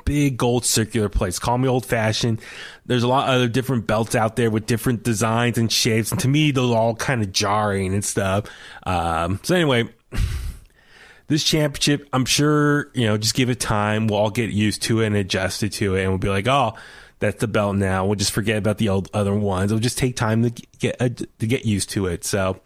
big gold circular plates. Call me old fashioned. There's a lot of other different belts out there with different designs and shapes. And to me, those are all kind of jarring and stuff. So anyway, this championship, I'm sure, just give it time. We'll all get used to it and adjusted to it. And we'll be like, oh, that's the belt now. We'll just forget about the old other ones. It'll just take time to get used to it. So,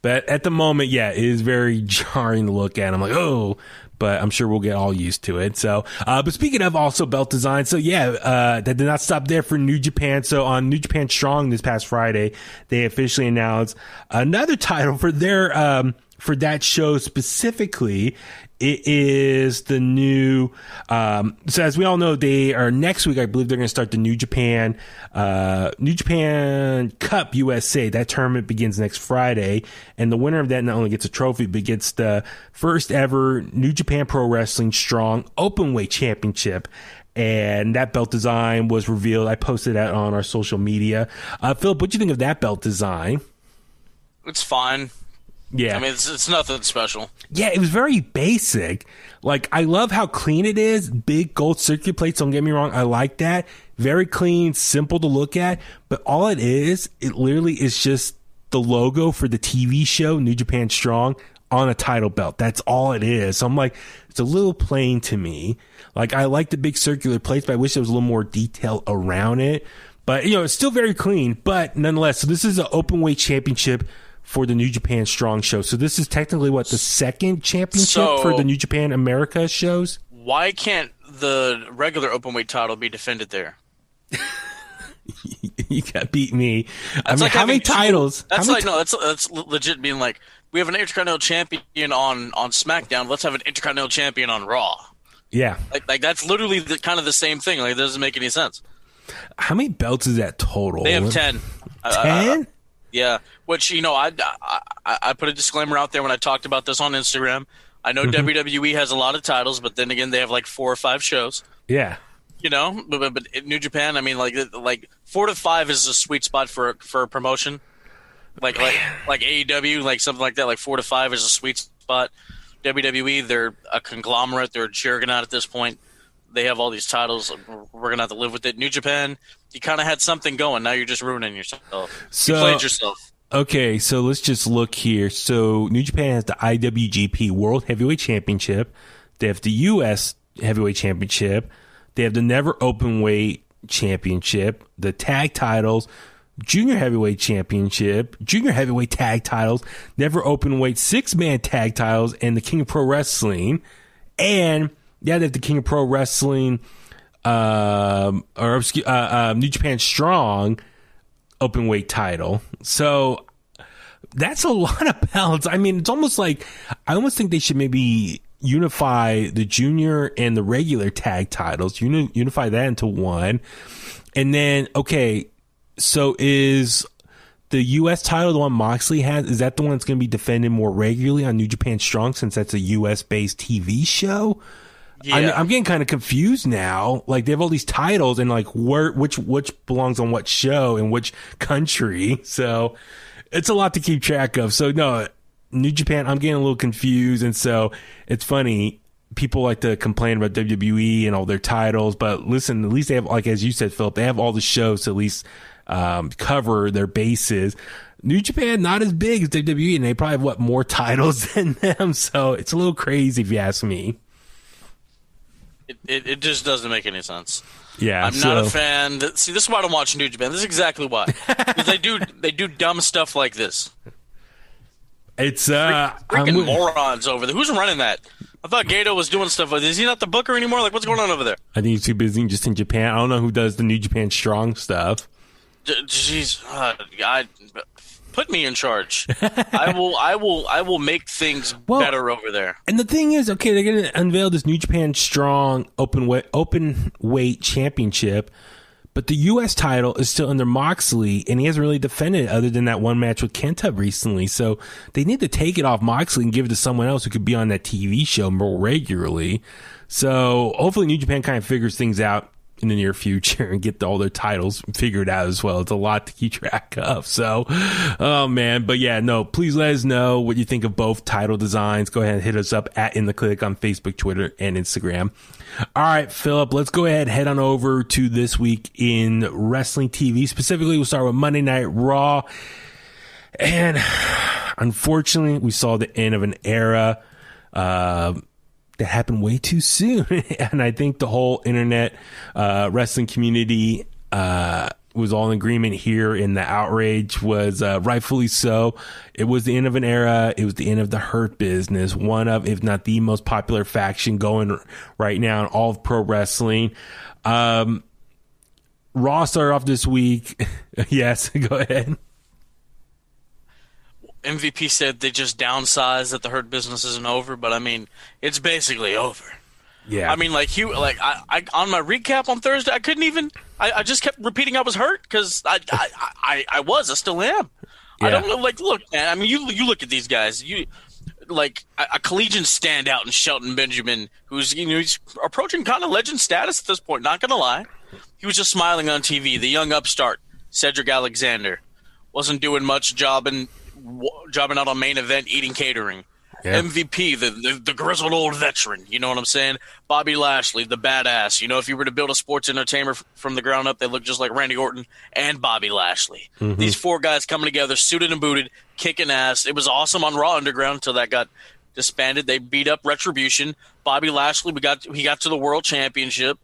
but at the moment, yeah, it is very jarring to look at. I'm like, oh, but I'm sure we'll get all used to it. So, but speaking of also belt design, so yeah, that did not stop there for New Japan. So on New Japan Strong this past Friday, they officially announced another title for their, for that show specifically. It is the new, so as we all know, they are next week, I believe they're going to start the New Japan Cup USA. That tournament begins next Friday. And the winner of that not only gets a trophy, but gets the first ever New Japan Pro Wrestling Strong Openweight Championship. And that belt design was revealed. I posted that on our social media. Philip, what do you think of that belt design? It's fine. Yeah. I mean, it's nothing special. Yeah, it was very basic. Like, I love how clean it is. Big gold circular plates, don't get me wrong. I like that. Very clean, simple to look at. But all it literally is just the logo for the TV show, New Japan Strong, on a title belt. That's all it is. So I'm like, it's a little plain to me. Like, I like the big circular plates, but I wish there was a little more detail around it. But, it's still very clean. But nonetheless, so this is an openweight championship for the New Japan Strong show. So this is technically the second championship for the New Japan America shows? Why can't the regular openweight title be defended there? You got beat me. That's like how many titles? That's legit being like, we have an Intercontinental Champion on SmackDown, let's have an Intercontinental Champion on Raw. Yeah. Like that's literally kind of the same thing. Like, it doesn't make any sense. How many belts is that total? They have 10. 10? Yeah, which, I put a disclaimer out there when I talked about this on Instagram. I know WWE has a lot of titles, but then again, they have like 4 or 5 shows. Yeah. But in New Japan, I mean, like 4 to 5 is a sweet spot for a promotion. Like AEW, like something like that, like 4 to 5 is a sweet spot. WWE, they're a conglomerate, they're a juggernaut at this point. They have all these titles. We're going to have to live with it. New Japan, you kind of had something going. Now you're just ruining yourself. You played yourself. Okay, so let's just look here. So New Japan has the IWGP World Heavyweight Championship. They have the U.S. Heavyweight Championship. They have the Never Openweight Championship, the tag titles, Junior Heavyweight Championship, Junior Heavyweight tag titles, Never Openweight 6-man tag titles, and the King of Pro Wrestling. And yeah, they have the King of Pro Wrestling, New Japan Strong Openweight title. So that's a lot of belts. I mean, it's almost like, I almost think they should maybe unify the junior and the regular tag titles, unify that into one. And then, okay, so is the U.S. title the one Moxley has? Is that the one that's going to be defended more regularly on New Japan Strong, since that's a U.S.-based TV show? Yeah. I'm getting kind of confused now. Like, they have all these titles, and like, which belongs on what show in which country. So it's a lot to keep track of. So no, New Japan, I'm getting a little confused. And so it's funny. People like to complain about WWE and all their titles, but listen, at least they have, like, as you said, Philip, they have all the shows to at least cover their bases. New Japan, not as big as WWE, and they probably have, more titles than them. So it's a little crazy if you ask me. It just doesn't make any sense. Yeah, I'm not a fan. See, this is why I don't watch New Japan. This is exactly why. Because they do dumb stuff like this. It's freaking morons over there. Who's running that? I thought Gato was doing stuff like this. Is he not the booker anymore? Like, what's going on over there? I think he's too busy just in Japan. I don't know who does the New Japan Strong stuff. Jeez, put me in charge. I will make things better over there. And the thing is, okay, they're going to unveil this New Japan Strong open weight championship, but the U.S. title is still under Moxley, and he hasn't really defended it other than that one match with Kenta recently. So they need to take it off Moxley and give it to someone else who could be on that TV show more regularly. So hopefully New Japan kind of figures things out in the near future and get all their titles figured out as well. It's a lot to keep track of. So, oh man, but yeah, no, please let us know what you think of both title designs. Go ahead and hit us up at In The Kliq on Facebook, Twitter, and Instagram. All right, Philip, let's go ahead and head on over to this week in wrestling TV. Specifically, we'll start with Monday Night Raw. And unfortunately, we saw the end of an era that happened way too soon. And I think the whole internet wrestling community was all in agreement here, and the outrage was rightfully so. It was the end of an era. It was the end of the Hurt Business, one of, if not the most popular faction going right now in all of pro wrestling. Raw started off this week. Yes, go ahead. MVP said they just downsized, that the Hurt Business isn't over, but I mean, it's basically over. Yeah. I mean, I on my recap on Thursday, I couldn't even. I just kept repeating I was hurt because I still am. Yeah. I don't know. Like, look, man. I mean, you look at these guys. You like a collegiate standout in Shelton Benjamin, who's he's approaching kind of legend status at this point. Not gonna lie, he was just smiling on TV. The young upstart Cedric Alexander wasn't doing much jobbing out on main event, eating catering. Yeah. MVP, the grizzled old veteran, you know what I'm saying? Bobby Lashley, the badass. You know, if you were to build a sports entertainer from the ground up, they look just like Randy Orton and Bobby Lashley. Mm-hmm. These four guys coming together, suited and booted, kicking ass. It was awesome on Raw Underground until that got disbanded. They beat up Retribution. Bobby Lashley, he got to the World Championship,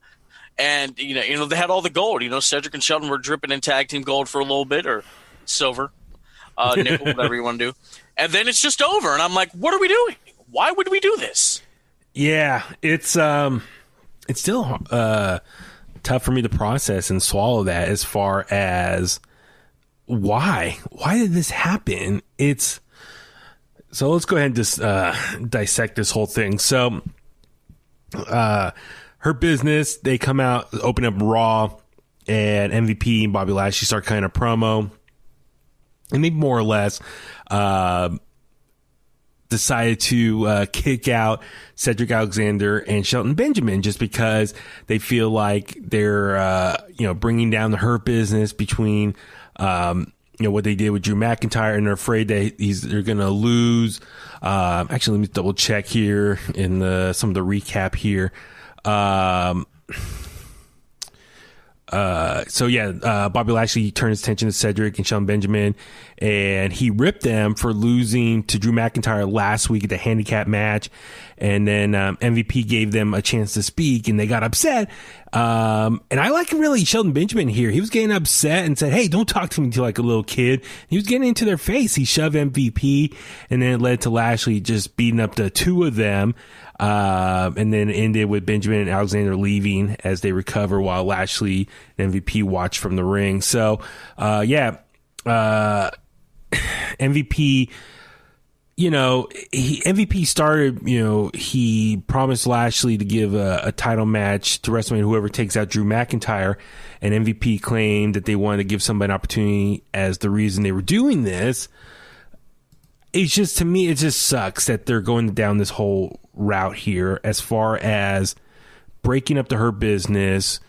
and you know they had all the gold. You know, Cedric and Shelton were dripping in tag team gold for a little bit, or silver, nickel, whatever you want to do. And then it's just over, and I'm like, what are we doing? Why would we do this? Yeah, it's still tough for me to process and swallow that, as far as why did this happen? So let's go ahead and just dissect this whole thing. So Her Business, they come out, open up Raw, and MVP and Bobby Lashley start kind of promo. And they more or less decided to kick out Cedric Alexander and Shelton Benjamin just because they feel like they're bringing down the Hurt Business between what they did with Drew McIntyre, and they're afraid that they're going to lose. Actually, let me double check here in some of the recap here. Bobby Lashley turned his attention to Cedric and Shelton Benjamin, and he ripped them for losing to Drew McIntyre last week at the handicap match. And then MVP gave them a chance to speak, and they got upset. And I like really Shelton Benjamin here. He was getting upset and said, "Hey, don't talk to me like a little kid." He was getting into their face. He shoved MVP, and then it led to Lashley just beating up the two of them. And then ended with Benjamin and Alexander leaving as they recover while Lashley and MVP watch from the ring. So, MVP, MVP started, he promised Lashley to give a title match to WrestleMania, whoever takes out Drew McIntyre. And MVP claimed that they wanted to give somebody an opportunity as the reason they were doing this. It's just, to me, it just sucks that they're going down this whole route here as far as breaking up the Hurt Business.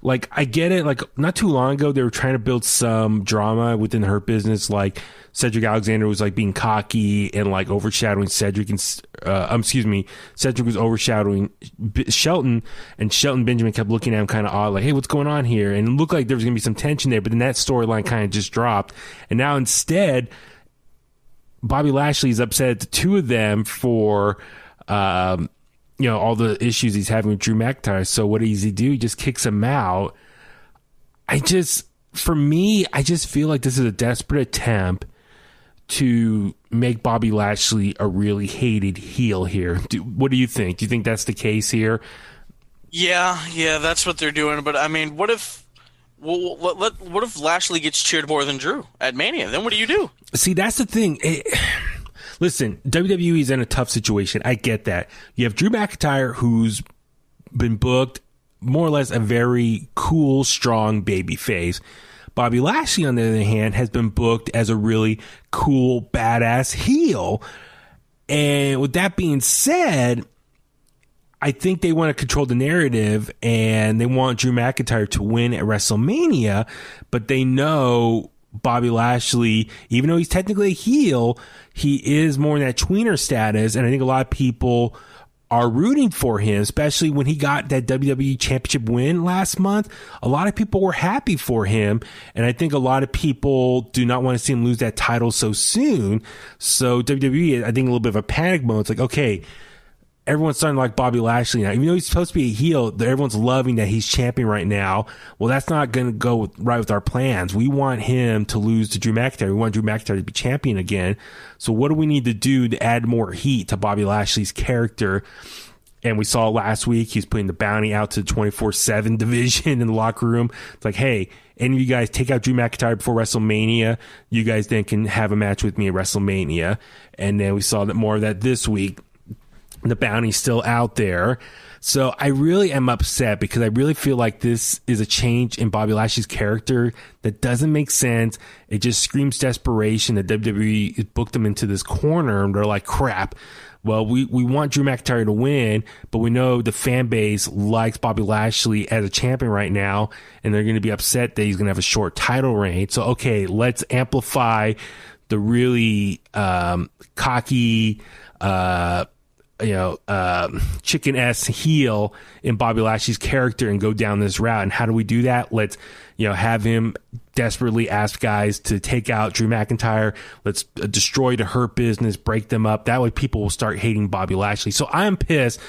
Like, I get it. Like, not too long ago, they were trying to build some drama within the Hurt Business. Like, Cedric Alexander was, like, being cocky and, like, overshadowing Cedric. And Cedric was overshadowing Shelton. And Shelton Benjamin kept looking at him kind of odd, like, hey, what's going on here? And it looked like there was going to be some tension there. But then that storyline kind of just dropped. And now instead, Bobby Lashley is upset at the two of them for all the issues he's having with Drew McIntyre. So what does he do? He just kicks him out. I just feel like this is a desperate attempt to make Bobby Lashley a really hated heel here. What do you think? Do you think that's the case here? Yeah, that's what they're doing. But I mean, what if Lashley gets cheered more than Drew at Mania? Then what do you do? See, that's the thing. Listen, WWE is in a tough situation. I get that. You have Drew McIntyre, who's been booked more or less a very cool, strong baby face. Bobby Lashley, on the other hand, has been booked as a really cool, badass heel. And with that being said, I think they want to control the narrative and they want Drew McIntyre to win at WrestleMania, but they know Bobby Lashley, even though he's technically a heel, he is more in that tweener status. And I think a lot of people are rooting for him, especially when he got that WWE Championship win last month. A lot of people were happy for him. And I think a lot of people do not want to see him lose that title so soon. So WWE, I think, a little bit of a panic mode. It's like, okay, everyone's starting to like Bobby Lashley now. Even though he's supposed to be a heel, everyone's loving that he's champion right now. Well, that's not going to go right with our plans. We want him to lose to Drew McIntyre. We want Drew McIntyre to be champion again. So what do we need to do to add more heat to Bobby Lashley's character? And we saw last week, he's putting the bounty out to the 24/7 division in the locker room. It's like, hey, any of you guys take out Drew McIntyre before WrestleMania. You guys then can have a match with me at WrestleMania. And then we saw that more of that this week. The bounty's still out there. So I really am upset because I really feel like this is a change in Bobby Lashley's character that doesn't make sense. It just screams desperation that WWE booked him into this corner and they're like, crap. Well, we want Drew McIntyre to win, but we know the fan base likes Bobby Lashley as a champion right now, and they're going to be upset that he's going to have a short title reign. So, okay, let's amplify the really cocky, chicken-ass heel in Bobby Lashley's character and go down this route. And how do we do that? Let's, have him desperately ask guys to take out Drew McIntyre. Let's destroy the Hurt Business, break them up. That way people will start hating Bobby Lashley. So I'm pissed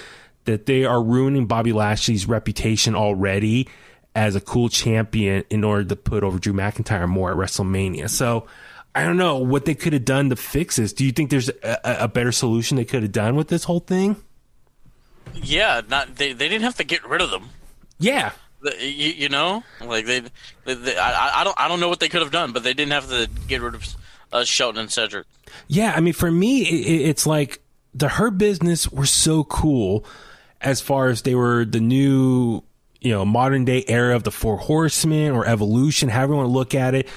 that they are ruining Bobby Lashley's reputation already as a cool champion in order to put over Drew McIntyre more at WrestleMania. So I don't know what they could have done to fix this. Do you think there's a better solution they could have done with this whole thing? Yeah, they didn't have to get rid of them. Yeah, I don't know what they could have done, but they didn't have to get rid of Shelton and Cedric. Yeah, I mean, for me, it's like the Hurt Business were so cool as far as they were the new, modern day era of the Four Horsemen or Evolution, however you want to look at it.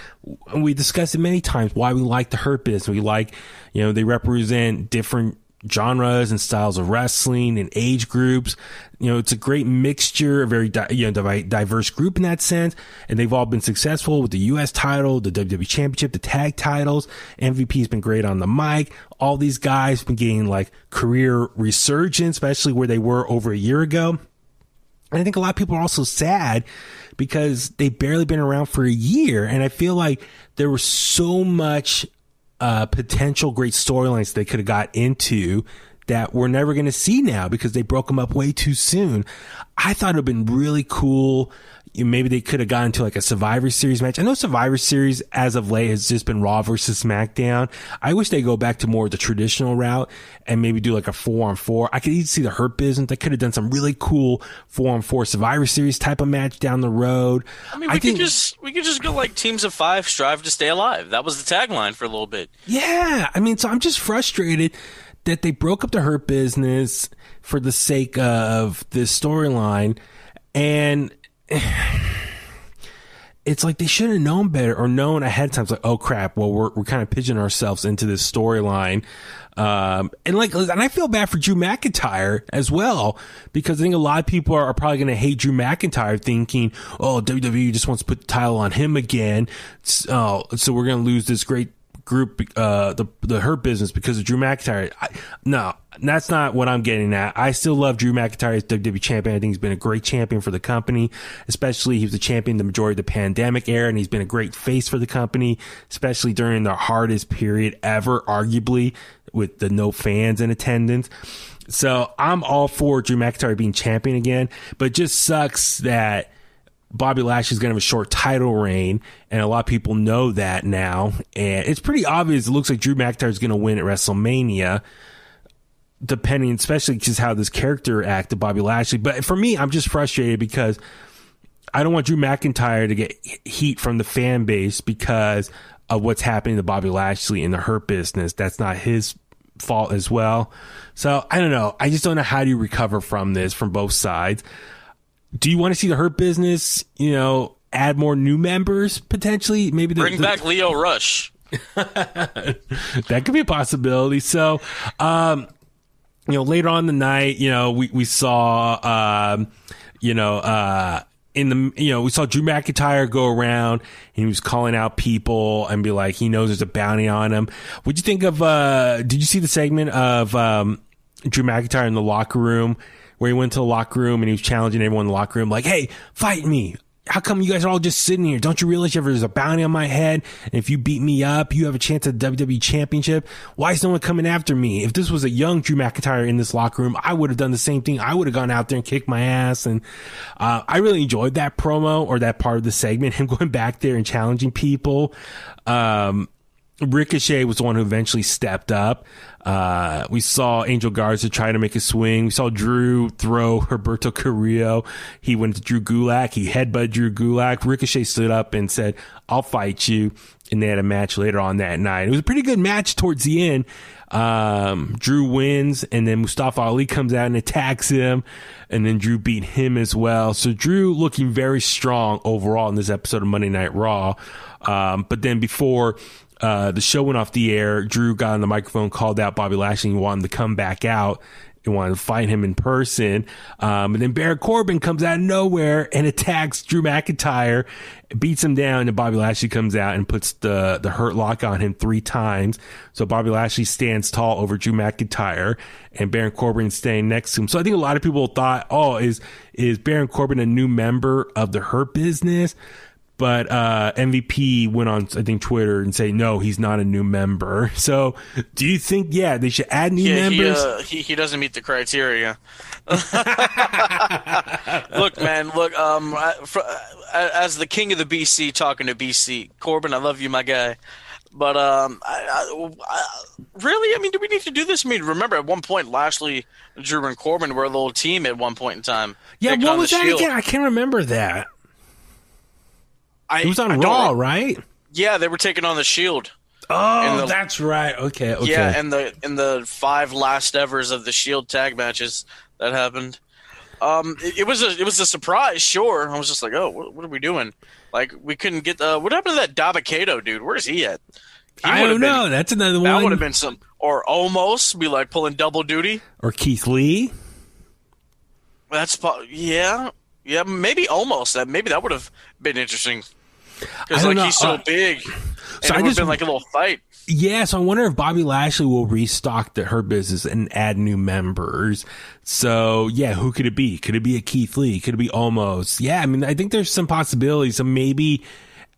We discussed it many times why we like the Hurt Business. We like, they represent different genres and styles of wrestling and age groups. It's a great mixture, a very diverse group in that sense. And they've all been successful with the U.S. title, the WWE Championship, the tag titles. MVP's been great on the mic. All these guys have been getting like career resurgence, especially where they were over a year ago. And I think a lot of people are also sad because they've barely been around for a year. And I feel like there was so much potential great storylines they could have got into that we're never going to see now because they broke them up way too soon. I thought it would have been really cool. Maybe they could have gotten into like a Survivor Series match. I know Survivor Series as of late has just been Raw versus SmackDown. I wish they go back to more of the traditional route and maybe do like a 4-on-4. I could even see the Hurt Business. They could have done some really cool 4-on-4 Survivor Series type of match down the road. I mean, we could just go like teams of 5 strive to stay alive. That was the tagline for a little bit. Yeah. I mean, so I'm just frustrated that they broke up the Hurt Business for the sake of this storyline. And it's like they should have known better or known ahead of time. It's like, oh crap, well, we're kind of pigeoning ourselves into this storyline. And I feel bad for Drew McIntyre as well, because I think a lot of people are probably going to hate Drew McIntyre thinking, oh, WWE just wants to put the title on him again. So we're going to lose this great group, the Hurt Business because of Drew McIntyre. No, that's not what I'm getting at. I still love Drew McIntyre as WWE champion. I think he's been a great champion for the company, especially he was the champion the majority of the pandemic era, and he's been a great face for the company, especially during the hardest period ever, arguably, with the no fans in attendance. So I'm all for Drew McIntyre being champion again, but it just sucks that Bobby Lashley's going to have a short title reign, and a lot of people know that now. And it's pretty obvious. It looks like Drew McIntyre is going to win at WrestleMania, depending, especially just how this character acted, Bobby Lashley. But for me, I'm just frustrated because I don't want Drew McIntyre to get heat from the fan base because of what's happening to Bobby Lashley in the Hurt Business. That's not his fault as well. So I don't know. I just don't know how do you recover from this from both sides. Do you want to see the Hurt Business, add more new members potentially? Maybe bring back Leo Rush. That could be a possibility. So, later on in the night, we saw, we saw Drew McIntyre go around and he was calling out people and be like, he knows there's a bounty on him. What'd you think of, did you see the segment of, Drew McIntyre in the locker room where he went to the locker room and he was challenging everyone in the locker room like, hey, fight me. How come you guys are all just sitting here? Don't you realize there's a bounty on my head? And if you beat me up, you have a chance at the WWE Championship. Why is no one coming after me? If this was a young Drew McIntyre in this locker room, I would have done the same thing. I would have gone out there and kicked my ass. And I really enjoyed that promo or that part of the segment, him going back there and challenging people. Ricochet was the one who eventually stepped up. We saw Angel Garza try to make a swing. We saw Drew throw Roberto Carrillo. He went to Drew Gulak. He headbutted Drew Gulak. Ricochet stood up and said, I'll fight you. And they had a match later on that night. It was a pretty good match towards the end. Drew wins, and then Mustafa Ali comes out and attacks him, and then Drew beat him as well. So Drew looking very strong overall in this episode of Monday Night Raw. But then before the show went off the air, Drew got on the microphone, called out Bobby Lashley, and wanted him to come back out and wanted to fight him in person. And then Baron Corbin comes out of nowhere and attacks Drew McIntyre, beats him down, and Bobby Lashley comes out and puts the Hurt Lock on him 3 times. So Bobby Lashley stands tall over Drew McIntyre, and Baron Corbin staying next to him. So I think a lot of people thought, is Baron Corbin a new member of the Hurt Business? But MVP went on, I think, Twitter and say, no, he's not a new member. So do you think, they should add new members? He doesn't meet the criteria. Look, man, as the king of the BC talking to BC, Corbin, I love you, my guy. But really, do we need to do this? Remember at one point, Lashley, Drew, and Corbin were a little team at one point in time. Yeah, what was that again? I can't remember that. It was on Raw, right? Yeah, they were taking on the Shield. Oh, that's right. Okay. Yeah, and the 5 last evers of the Shield tag matches that happened. It was a surprise, sure. I was just like, oh, what are we doing? Like, we couldn't get what happened to that Dabba-Kato dude? Where's he at? I don't know. That's another one. That would have been or almost be like pulling double duty. Or Keith Lee. Yeah, maybe almost. Maybe that would have been interesting. Because he's so big, so it would have been like a little fight. Yeah, so I wonder if Bobby Lashley will restock Her Business and add new members. So, who could it be? Could it be a Keith Lee? Could it be almost? Yeah, I think there's some possibilities. So maybe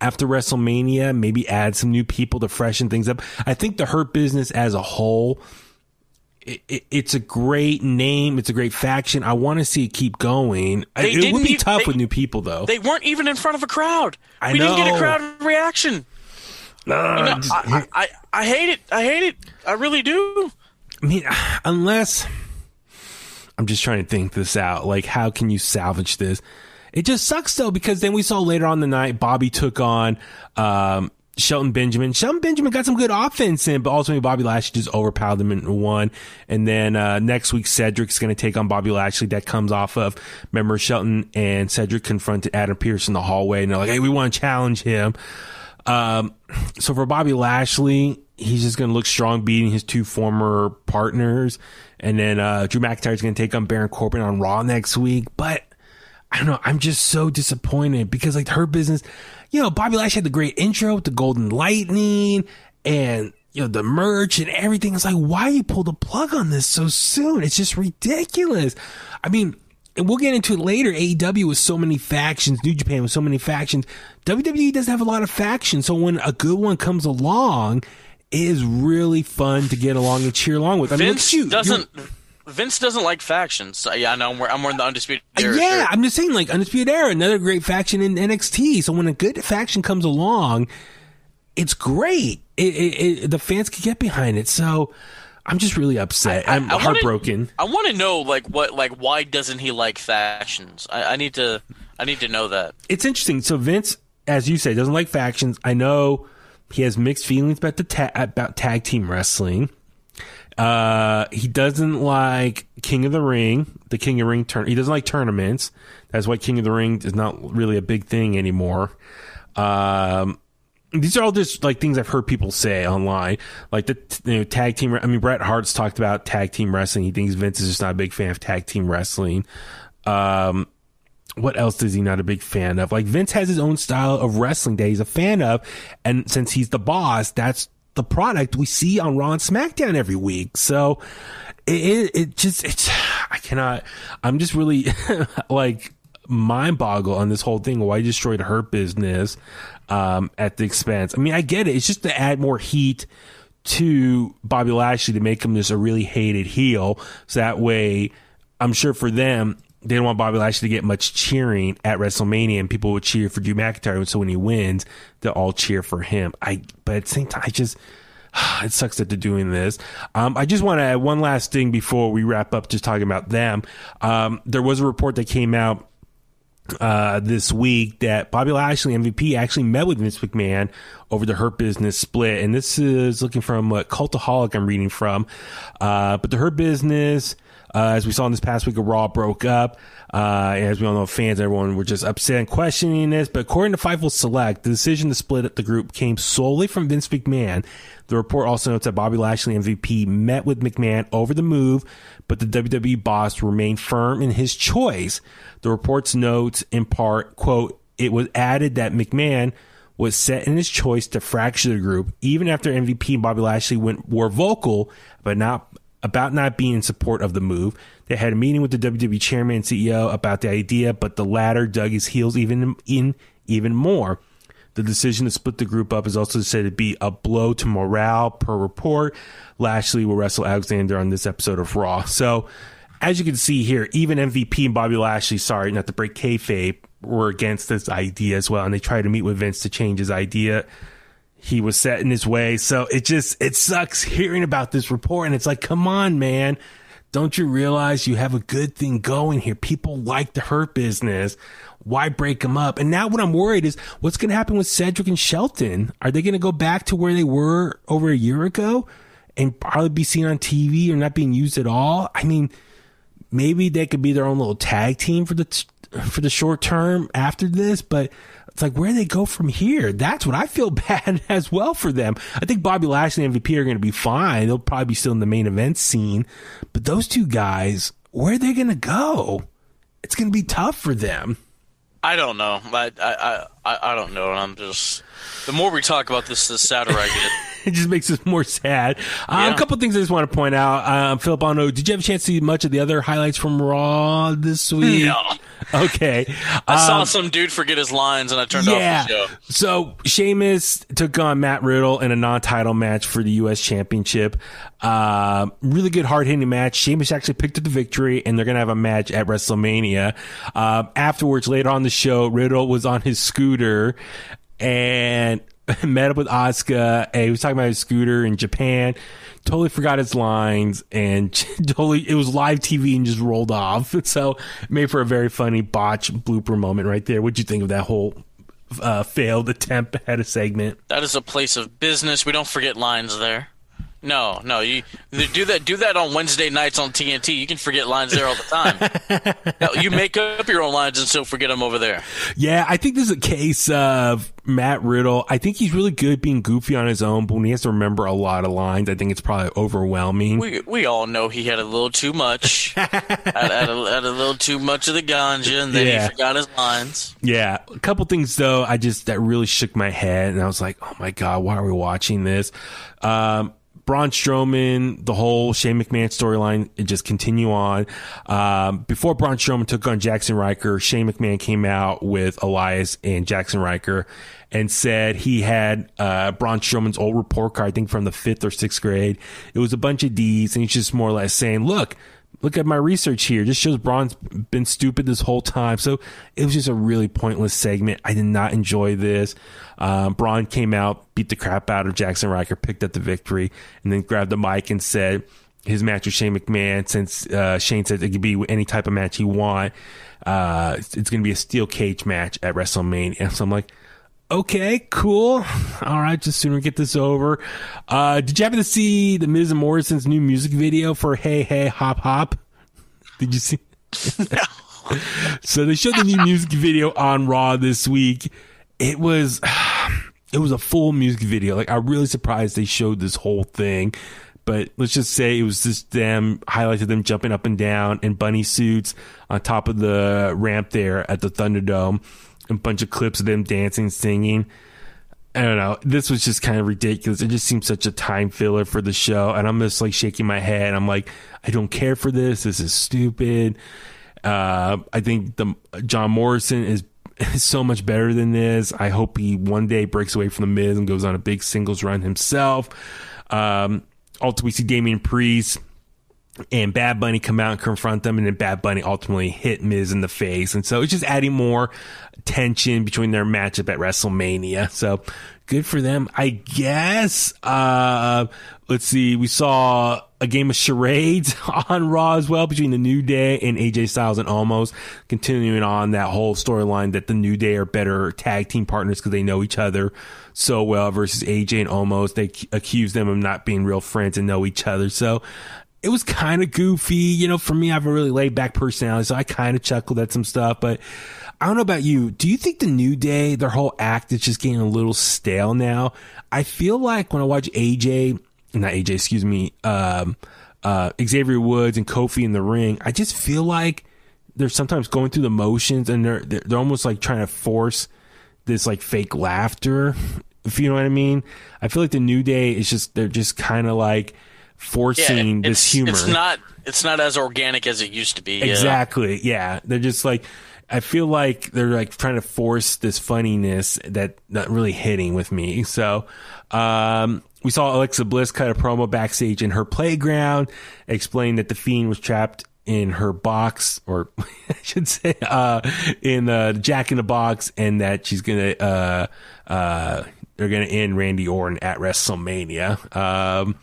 after WrestleMania, maybe add some new people to freshen things up. I think the Hurt Business as a whole, it's a great name. It's a great faction. I want to see it keep going. It would be tough with new people, though. They weren't even in front of a crowd. We didn't get a crowd reaction. I hate it. I hate it. I really do. Unless I'm just trying to think this out. Like, how can you salvage this? It just sucks, though, because then we saw later on the night, Bobby took on Shelton Benjamin. Shelton Benjamin got some good offense in, but ultimately Bobby Lashley just overpowered him in one. And then next week, Cedric's going to take on Bobby Lashley. That comes off of, remember, Shelton and Cedric confronted Adam Pearce in the hallway, and they're like, hey, we want to challenge him. So for Bobby Lashley, he's just going to look strong beating his 2 former partners. And then Drew McIntyre's going to take on Baron Corbin on Raw next week. But I don't know. I'm just so disappointed because, like, Her Business, Bobby Lashley had the great intro with the Golden Lightning and, the merch and everything. It's like, why you pull the plug on this so soon? It's just ridiculous. And we'll get into it later. AEW with so many factions, New Japan with so many factions. WWE doesn't have a lot of factions. So when a good one comes along, it is really fun to get along and cheer along with. Vince doesn't like factions. Yeah, I know. I'm wearing the Undisputed Era. Yeah, shirt. I'm just saying, like, Undisputed Era, another great faction in NXT. So when a good faction comes along, it's great. The fans can get behind it. So I'm just really upset. I'm heartbroken. I want to know, why doesn't he like factions? I need to know that. It's interesting. So Vince, as you say, doesn't like factions. I know he has mixed feelings about tag team wrestling. He doesn't like King of the Ring, the King of the Ring he doesn't like tournaments. That's why King of the Ring is not really a big thing anymore. these are all just like things I've heard people say online, like the tag team. I mean, Bret Hart's talked about tag team wrestling. He thinks Vince is just not a big fan of tag team wrestling. What else is he not a big fan of? Like, Vince has his own style of wrestling that he's a fan of, and since he's the boss, that's the product we see on Raw and SmackDown every week. So I'm just really like mind boggled on this whole thing. Why he destroyed Hurt Business at the expense. I mean, I get it. It's just to add more heat to Bobby Lashley, to make him just a really hated heel. So that way, I'm sure for them, they don't want Bobby Lashley to get much cheering at WrestleMania, and people would cheer for Drew McIntyre. So when he wins, they'll all cheer for him. But at the same time, it sucks that they're doing this. I just want to add one last thing before we wrap up, just talking about them. There was a report that came out this week that Bobby Lashley, MVP, actually met with Vince McMahon over the Hurt Business split. And this is looking from what Cultaholic I'm reading from. But the Hurt Business, as we saw in this past week of Raw, broke up. And as we all know, fans, everyone were just upset and questioning this. But according to Fightful Select, the decision to split the group came solely from Vince McMahon. The report also notes that Bobby Lashley, MVP, met with McMahon over the move, but the WWE boss remained firm in his choice. The reports note, in part, quote, it was added that McMahon was set in his choice to fracture the group, even after MVP and Bobby Lashley were vocal, but about not being in support of the move. They had a meeting with the WWE chairman and CEO about the idea, but the latter dug his heels even more. The decision to split the group up is also said to be a blow to morale, per report. Lashley will wrestle Alexander on this episode of Raw. So, as you can see here, even MVP and Bobby Lashley, sorry, not to break kayfabe, were against this idea as well, and they tried to meet with Vince to change his idea. He was set in his way. So it sucks hearing about this report. And it's like, come on, man. Don't you realize you have a good thing going here? People like the Hurt Business. Why break them up? And now what I'm worried is what's going to happen with Cedric and Shelton? Are they going to go back to where they were over a year ago and probably be seen on TV or not being used at all? I mean, maybe they could be their own little tag team for the short term after this, but it's like, where do they go from here? That's what I feel bad as well for them. I think Bobby Lashley and MVP are going to be fine. They'll probably be still in the main event scene. But those two guys, where are they going to go? It's going to be tough for them. I don't know. I don't know. I'm just... The more we talk about this, the sadder I get. It just makes us more sad. A couple things I just want to point out. Philip, I don't know, did you have a chance to see much of the other highlights from Raw this week? No. Okay. I saw some dude forget his lines and I turned off the show. So Sheamus took on Matt Riddle in a non-title match for the U.S. Championship. Really good hard-hitting match. Sheamus actually picked up the victory, and they're going to have a match at WrestleMania. Afterwards, later on the show, Riddle was on his scooter and met up with Asuka, and he was talking about his scooter in Japan. Totally forgot his lines, and it was live TV and just rolled off. So made for a very funny botch blooper moment right there. What'd you think of that whole failed attempt at a segment? That is a place of business. We don't forget lines there. No, you do that on Wednesday nights on TNT. You can forget lines there all the time. No, you make up your own lines and still forget them over there. Yeah, I think this is a case of Matt Riddle. I think he's really good being goofy on his own, but when he has to remember a lot of lines, I think it's probably overwhelming. We all know he had a little too much, had a little too much of the ganja, and then he forgot his lines. Yeah, a couple things though, that really shook my head, and I was like, oh my god, why are we watching this? Braun Strowman, the whole Shane McMahon storyline, it just continue on. Before Braun Strowman took on Jackson Ryker, Shane McMahon came out with Elias and Jackson Ryker and said he had Braun Strowman's old report card, I think from the 5th or 6th grade. It was a bunch of D's, and he's just more or less saying, look at my research here. Just shows Braun's been stupid this whole time. So it was just a really pointless segment. I did not enjoy this. Braun came out, beat the crap out of Jackson Ryker, picked up the victory, and then grabbed the mic and said his match with Shane McMahon, since Shane said it could be any type of match you want, it's going to be a steel cage match at WrestleMania. So I'm like, okay, cool. All right, just sooner get this over. Did you happen to see the Miz and Morrison's new music video for Hey Hey Hop Hop? Did you see? No. So they showed the new music video on Raw this week. It was, it was a full music video. Like, I'm really surprised they showed this whole thing. But let's just say it was just them, highlights of them jumping up and down in bunny suits on top of the ramp there at the Thunderdome. A bunch of clips of them dancing, singing. I don't know. This was just kind of ridiculous. It just seemed such a time filler for the show. And I'm just like shaking my head. I'm like, I don't care for this. This is stupid. I think John Morrison is so much better than this. I hope he one day breaks away from the Miz and goes on a big singles run himself. Ultimately, we see Damian Priest and Bad Bunny come out and confront them, and then Bad Bunny ultimately hit Miz in the face. And so it's just adding more tension between their matchup at WrestleMania. So good for them, I guess. Let's see. We saw a game of charades on Raw as well between the New Day and AJ Styles and Omos, continuing on that whole storyline that the New Day are better tag team partners because they know each other so well versus AJ and Omos. They accuse them of not being real friends and know each other. So it was kind of goofy. You know, for me, I have a really laid back personality, so I kind of chuckled at some stuff. But I don't know about you. Do you think the New Day, their whole act is just getting a little stale now? I feel like when I watch Xavier Woods and Kofi in the ring, I just feel like they're sometimes going through the motions, and they're almost like trying to force this like fake laughter, if you know what I mean. I feel like the New Day is just, they're just kind of like forcing this humor. It's not as organic as it used to be. Exactly. Yeah. They're just like, I feel like they're like trying to force this funniness that not really hitting with me. So, we saw Alexa Bliss cut a promo backstage in her playground, explaining that the Fiend was trapped in her box, or I should say, in the Jack in the Box, and that she's gonna, they're gonna end Randy Orton at WrestleMania.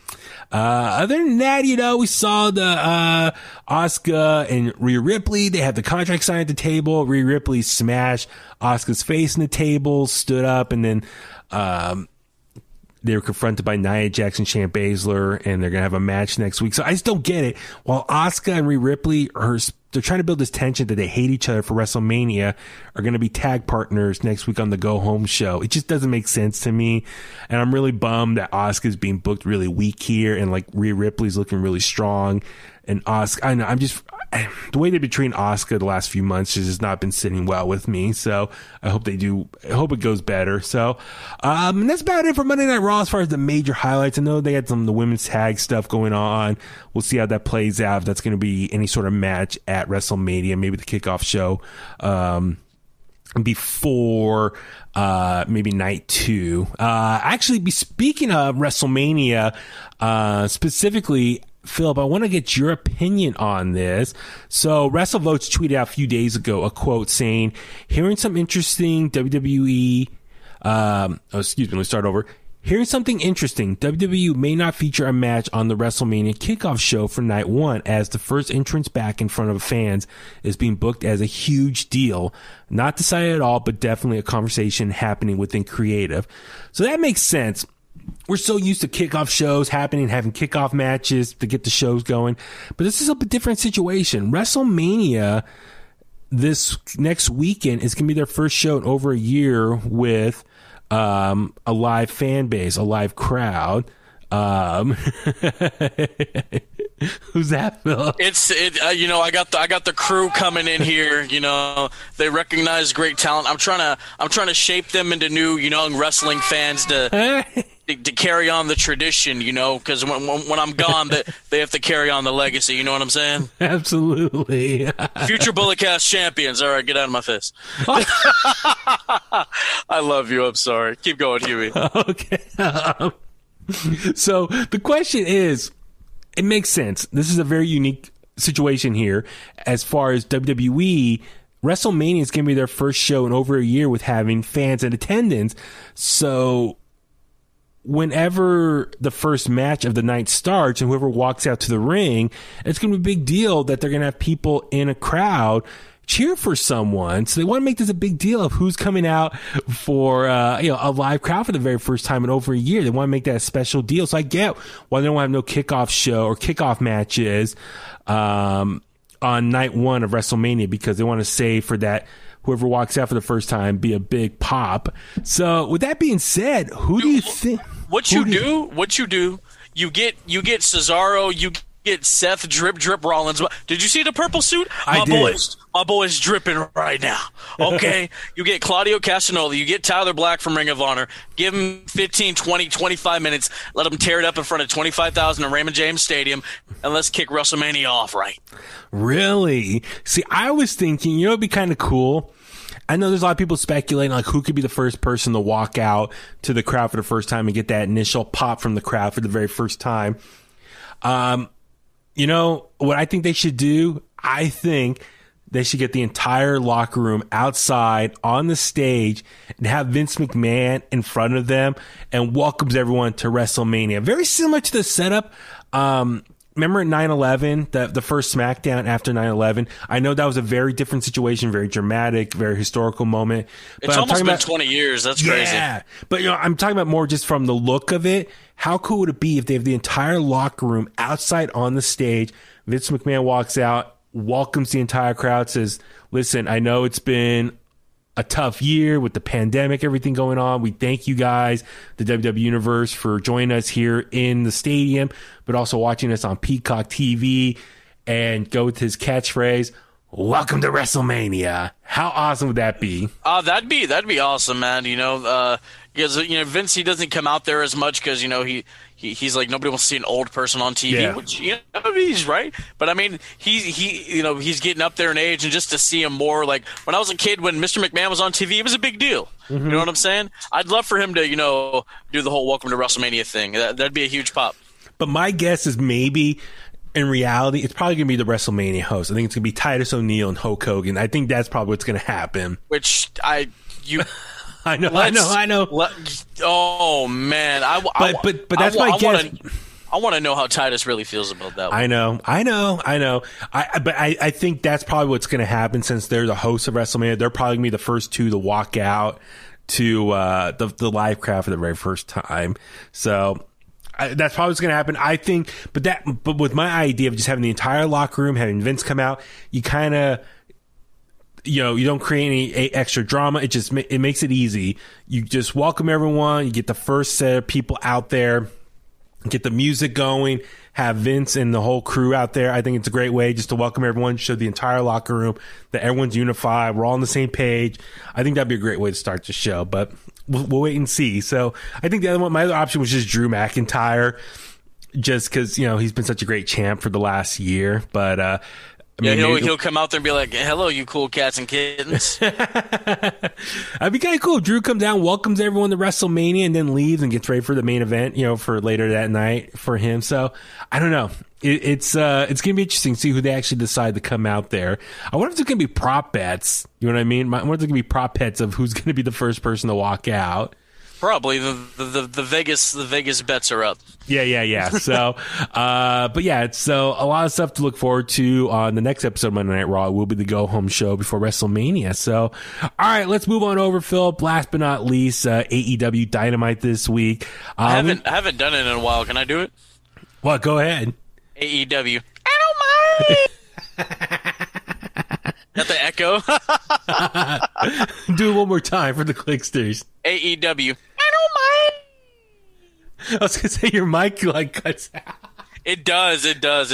Other than that, you know, we saw the Asuka and Rhea Ripley. They had the contract signed at the table. Rhea Ripley smashed Asuka's face in the table, stood up, and then they were confronted by Nia Jax and Shayna Baszler, and they're going to have a match next week. So I just don't get it. While Asuka and Rhea Ripley they're trying to build this tension that they hate each other for WrestleMania, are going to be tag partners next week on the Go Home show. It just doesn't make sense to me. And I'm really bummed that Asuka's being booked really weak here, and like Rhea Ripley's looking really strong. And Asuka, I know, the way they've been treating Asuka the last few months has just not been sitting well with me. So I hope it goes better. So, and that's about it for Monday Night Raw as far as the major highlights. I know they had some of the women's tag stuff going on. We'll see how that plays out. If that's going to be any sort of match at WrestleMania, maybe the kickoff show, before, maybe night 2. Actually, speaking of WrestleMania, specifically, Philip, I want to get your opinion on this. So WrestleVotes tweeted out a few days ago a quote saying, hearing some interesting WWE, let's start over. Here's something interesting. WWE may not feature a match on the WrestleMania kickoff show for night 1, as the first entrance back in front of fans is being booked as a huge deal. Not decided at all, but definitely a conversation happening within creative. So that makes sense. We're so used to kickoff shows happening, having kickoff matches to get the shows going. But this is a different situation. WrestleMania this next weekend is going to be their first show in over a year with a live fan base, a live crowd. Who's that, Phil? I got the crew coming in here. You know, they recognize great talent. I'm trying to shape them into new, young wrestling fans to carry on the tradition. You know, because when I'm gone, they have to carry on the legacy. You know what I'm saying? Absolutely. Future Bulletcast champions. All right, get out of my face. I love you. I'm sorry. Keep going, Huey. Okay. So the question is, it makes sense. This is a very unique situation here as far as WWE. WrestleMania is going to be their first show in over a year with having fans in attendance. So whenever the first match of the night starts and whoever walks out to the ring, it's going to be a big deal that they're going to have people in a crowd cheer for someone. So they want to make this a big deal of who's coming out for a live crowd for the very first time in over a year. They want to make that a special deal. So I get why they don't have no kickoff show or kickoff matches on night 1 of WrestleMania, because they want to save for that whoever walks out for the first time be a big pop. So with that being said, who do you think? What you do, you get Cesaro, you get Seth Drip Rollins. Did you see the purple suit? I did. My boy's dripping right now. Okay? You get Claudio Castagnoli. You get Tyler Black from Ring of Honor. Give him 15, 20, 25 minutes. Let him tear it up in front of 25,000 at Raymond James Stadium, and let's kick WrestleMania off right. Really? See, I was thinking, it'd be kind of cool. I know there's a lot of people speculating, like, who could be the first person to walk out to the crowd for the first time and get that initial pop from the crowd for the very first time. What I think they should do? I think they should get the entire locker room outside on the stage and have Vince McMahon in front of them and welcomes everyone to WrestleMania. Very similar to the setup. Remember at 9/11, the first SmackDown after 9/11? I know that was a very different situation, very dramatic, very historical moment. It's almost been 20 years. That's crazy. Yeah, but I'm talking about more just from the look of it. How cool would it be if they have the entire locker room outside on the stage? Vince McMahon walks out, welcomes the entire crowd, says, listen, I know it's been a tough year with the pandemic, everything going on. We thank you guys, the WWE Universe, for joining us here in the stadium, but also watching us on Peacock TV, and go with his catchphrase, welcome to WrestleMania. How awesome would that be? That'd be awesome, man. Because Vince, he doesn't come out there as much because he's like, nobody wants to see an old person on TV, which he's right. But I mean, he's getting up there in age, and just to see him more, like when I was a kid, when Mr. McMahon was on TV, it was a big deal. Mm-hmm. You know what I'm saying? I'd love for him to do the whole welcome to WrestleMania thing. That'd be a huge pop. But my guess is maybe, in reality, it's probably going to be the WrestleMania host. I think it's going to be Titus O'Neil and Hulk Hogan. I think that's probably what's going to happen. Which I know. Oh man, but that's my guess. I want to know how Titus really feels about that one. I know. But I think that's probably what's going to happen, since they're the hosts of WrestleMania. They're probably going to be the first two to walk out to the live crowd for the very first time. So that's probably what's going to happen. I think, but with my idea of just having the entire locker room, having Vince come out, you kind of, you don't create any extra drama. It makes it easy. You just welcome everyone. You get the first set of people out there, get the music going, have Vince and the whole crew out there. I think it's a great way just to welcome everyone, show the entire locker room that everyone's unified. We're all on the same page. I think that'd be a great way to start the show, but we'll wait and see. So I think my other option was just Drew McIntyre, just because, he's been such a great champ for the last year. But, he'll come out there and be like, hello, you cool cats and kittens. That'd be kind of cool. Drew comes down, welcomes everyone to WrestleMania, and then leaves and gets ready for the main event, for later that night for him. So I don't know. It's going to be interesting to see who they actually decide to come out there. I wonder if there's going to be prop bets. You know what I mean? I wonder if there's going to be prop bets of who's going to be the first person to walk out. Probably the Vegas bets are up. Yeah. So, so a lot of stuff to look forward to on the next episode of Monday Night Raw. It will be the go home show before WrestleMania. So, all right, let's move on over, Philip. Last but not least, AEW Dynamite this week. I haven't done it in a while. Can I do it? What? Go ahead. AEW. I don't mind. Got the echo. Do it one more time for the Kliqsters. AEW. I don't mind. I was gonna say your mic cuts out. It does. It does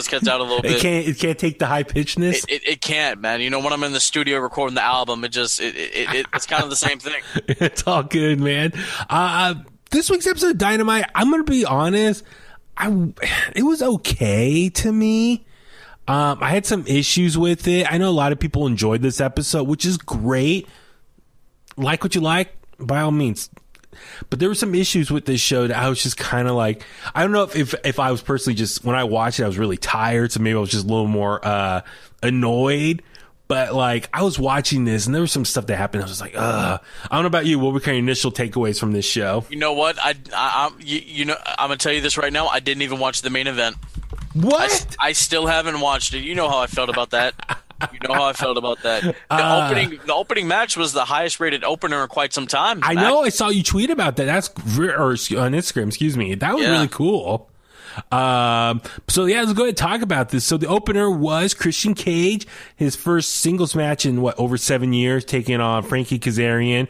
cut out a little bit. It can't take the high pitchness. It can't, man. When I'm in the studio recording the album, it's kind of the same thing. It's all good, man. This week's episode of Dynamite, I'm gonna be honest, it was okay to me. I had some issues with it. I know a lot of people enjoyed this episode, which is great. Like what you like, by all means. But there were some issues with this show that I was just kind of like, I don't know if I was personally just, when I watched it, I was really tired. So maybe I was just a little more annoyed. But I was watching this and there was some stuff that happened. I was just like, I don't know about you. What were kind of initial takeaways from this show? You know what? I'm going to tell you this right now. I didn't even watch the main event. What? I still haven't watched it. You know how I felt about that. The opening match was the highest rated opener in quite some time. I know. I saw you tweet about that. On Instagram. Excuse me. That was really cool. So yeah, let's go ahead and talk about this. So the opener was Christian Cage, his first singles match in over 7 years, taking on Frankie Kazarian.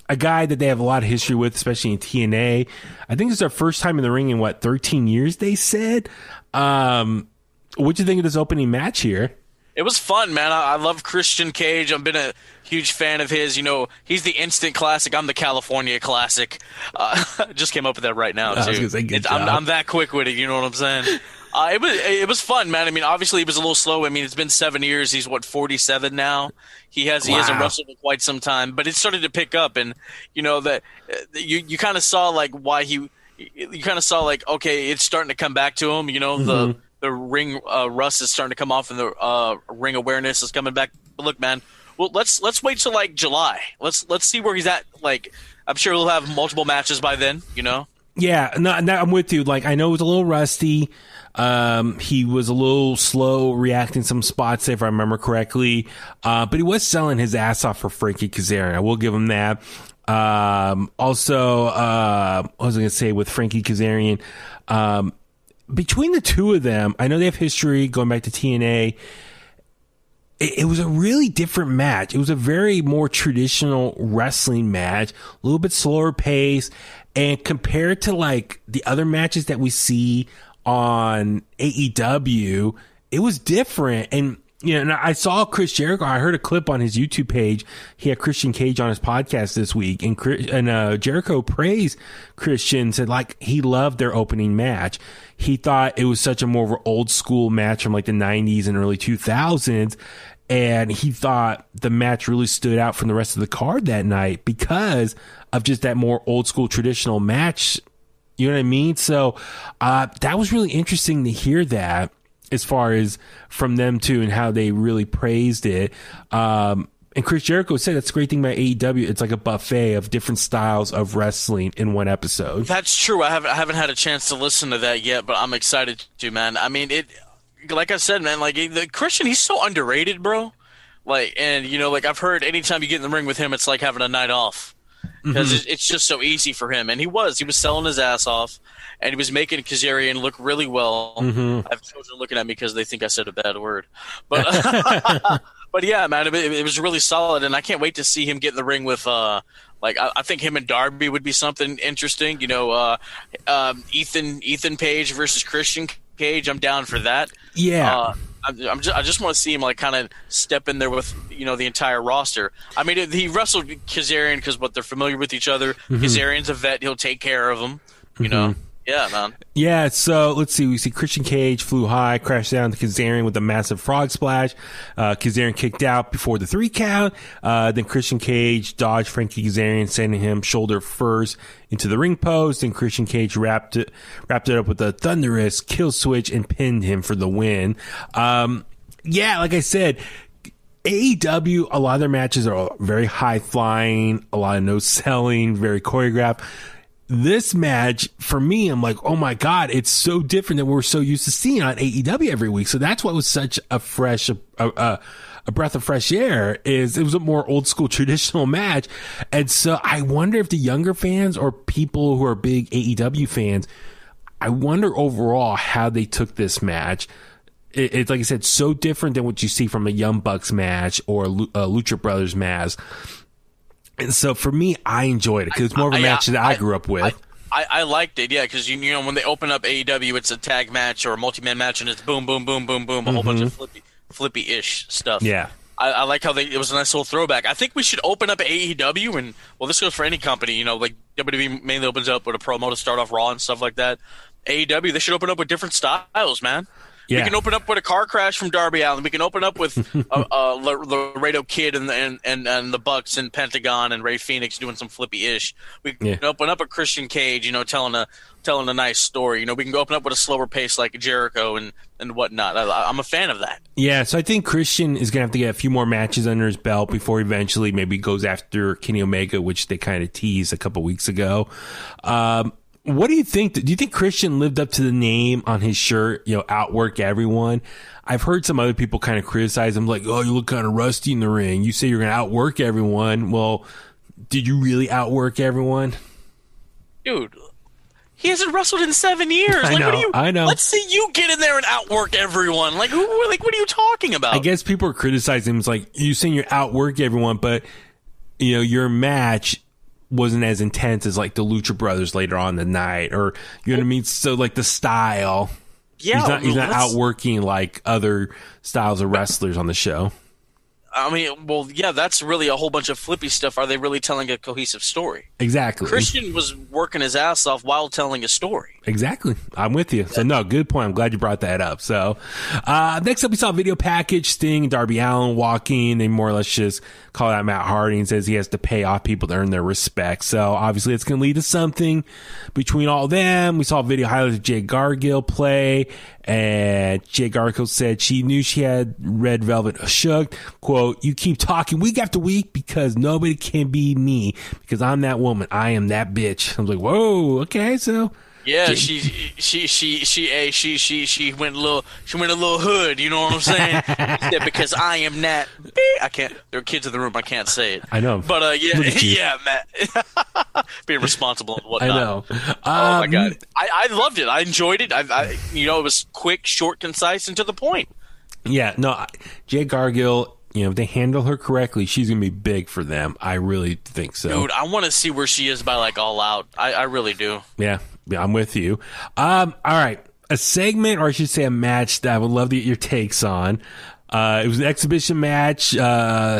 A guy that they have a lot of history with, especially in TNA. I think it's their first time in the ring in 13 years, they said. What'd you think of this opening match here? It was fun, man. I love Christian Cage. I've been a huge fan of his. You know, he's the instant classic. I'm the California classic. Just came up with that right now, too. I was gonna say, good job. I'm that quick with it, you know what I'm saying? It was fun, man. I mean, obviously it was a little slow. I mean, it's been 7 years. He's 47 now. He hasn't wrestled in quite some time, but it started to pick up, and you know that you kind of saw like why you kind of saw like, okay, it's starting to come back to him. You know, the ring rust is starting to come off, and the ring awareness is coming back. But look, man, well, let's wait till like July. Let's see where he's at. Like, I'm sure he'll have multiple matches by then. You know. Yeah, no, I'm with you. Like, I know it was a little rusty. He was a little slow reacting some spots, if I remember correctly. But he was selling his ass off for Frankie Kazarian. I will give him that. Also, what was I going to say with Frankie Kazarian? Between the two of them, I know they have history going back to TNA. It was a really different match. It was a very more traditional wrestling match, a little bit slower pace. And compared to like the other matches that we see on AEW, it was different. And, you know, and I saw Chris Jericho. I heard a clip on his YouTube page. He had Christian Cage on his podcast this week, and Jericho praised Christian, said like he loved their opening match. He thought it was such a more old school match from like the 90s and early 2000s. And he thought the match really stood out from the rest of the card that night because of just that more old school traditional match. You know what I mean? So that was really interesting to hear that as far as from them too, and how they really praised it. And Chris Jericho said that's the great thing about AEW. It's like a buffet of different styles of wrestling in one episode. That's true. I haven't had a chance to listen to that yet, but I'm excited to, man. I mean, like I said, man, like the Christian, he's so underrated, bro. Like, and you know, like I've heard anytime you get in the ring with him, it's like having a night off because it's just so easy for him. And he was selling his ass off, and he was making Kazarian look really well. I have children looking at me because they think I said a bad word, but but yeah, man, it was really solid, and I can't wait to see him get in the ring with like I think him and Darby would be something interesting. You know, Ethan Page versus Christian Cage. I'm down for that. Yeah. I just want to see him like kind of step in there with, you know, the entire roster. I mean, he wrestled Kazarian because they're familiar with each other. Kazarian's a vet; he'll take care of him. You know. Yeah, man. Yeah, so let's see. We see Christian Cage flew high, crashed down to Kazarian with a massive frog splash. Kazarian kicked out before the 3 count. Then Christian Cage dodged Frankie Kazarian, sending him shoulder first into the ring post. And Christian Cage wrapped it up with a thunderous kill switch and pinned him for the win. Yeah, like I said, AEW, a lot of their matches are very high flying, a lot of no selling, very choreographed. This match, for me, I'm like, oh my God, it's so different than we're so used to seeing on AEW every week. So that's what was such a fresh, a breath of fresh air, is it was a more old school traditional match. And so I wonder if the younger fans or people who are big AEW fans, I wonder overall how they took this match. It's like I said, so different than what you see from a Young Bucks match or a Lucha Brothers match. And so for me, I enjoyed it because it's more of a match that I grew up with. I liked it, yeah, because you know when they open up AEW, it's a tag match or a multi-man match, and it's boom, boom, boom, boom, boom, a whole bunch of flippy-ish stuff. Yeah, I like how it was a nice little throwback. I think we should open up AEW, and well, this goes for any company. You know, like WWE mainly opens up with a promo to start off Raw and stuff like that. AEW, they should open up with different styles, man. Yeah. We can open up with a car crash from Darby Allin. We can open up with Laredo Kid and the Bucks and Pentagon and Ray Phoenix doing some flippy-ish. We can open up with Christian Cage, you know, telling a nice story. You know, we can open up with a slower pace like Jericho and whatnot. I'm a fan of that. Yeah, so I think Christian is going to have to get a few more matches under his belt before he eventually maybe goes after Kenny Omega, which they kind of teased a couple weeks ago. What do you think? Do you think Christian lived up to the name on his shirt, you know, outwork everyone? I've heard some other people kind of criticize him, like, oh, you look kind of rusty in the ring. You say you're going to outwork everyone. Well, did you really outwork everyone? Dude, He hasn't wrestled in 7 years. I know. Let's see you get in there and outwork everyone. What are you talking about? I guess people are criticizing him. It's like, you saying you outwork everyone, but your match wasn't as intense as like the Lucha Brothers later on in the night, or you know what I mean? So like the style. Yeah, he's not outworking like other styles of wrestlers on the show. I mean, well, yeah, that's really a whole bunch of flippy stuff. Are they really telling a cohesive story? Exactly. Christian was working his ass off while telling a story. Exactly. I'm with you. So, no, good point. I'm glad you brought that up. So, next up, we saw a video package. Sting and Darby Allin walking. They more or less just call out Matt Hardy and says he has to pay off people to earn their respect. So, obviously, it's going to lead to something between all of them. We saw a video highlight of Jade Cargill play. And Jade Cargill said she knew she had Red Velvet shook. Quote, "You keep talking week after week because nobody can be me because I'm that woman. I am that bitch." I was like, whoa, okay, so. Yeah, she went a little hood, you know what I'm saying? She said, because I am that. I can't. There are kids in the room. I can't say it. I know, but yeah, Matt, being responsible and whatnot. I know. Oh my god, I loved it. I enjoyed it. It was quick, short, concise, and to the point. Yeah, no, Jade Cargill. If they handle her correctly, she's going to be big for them. I really think so. Dude, I want to see where she is by like All Out. I really do. Yeah, I'm with you. All right. A segment, or I should say a match that I would love to get your takes on. It was an exhibition match.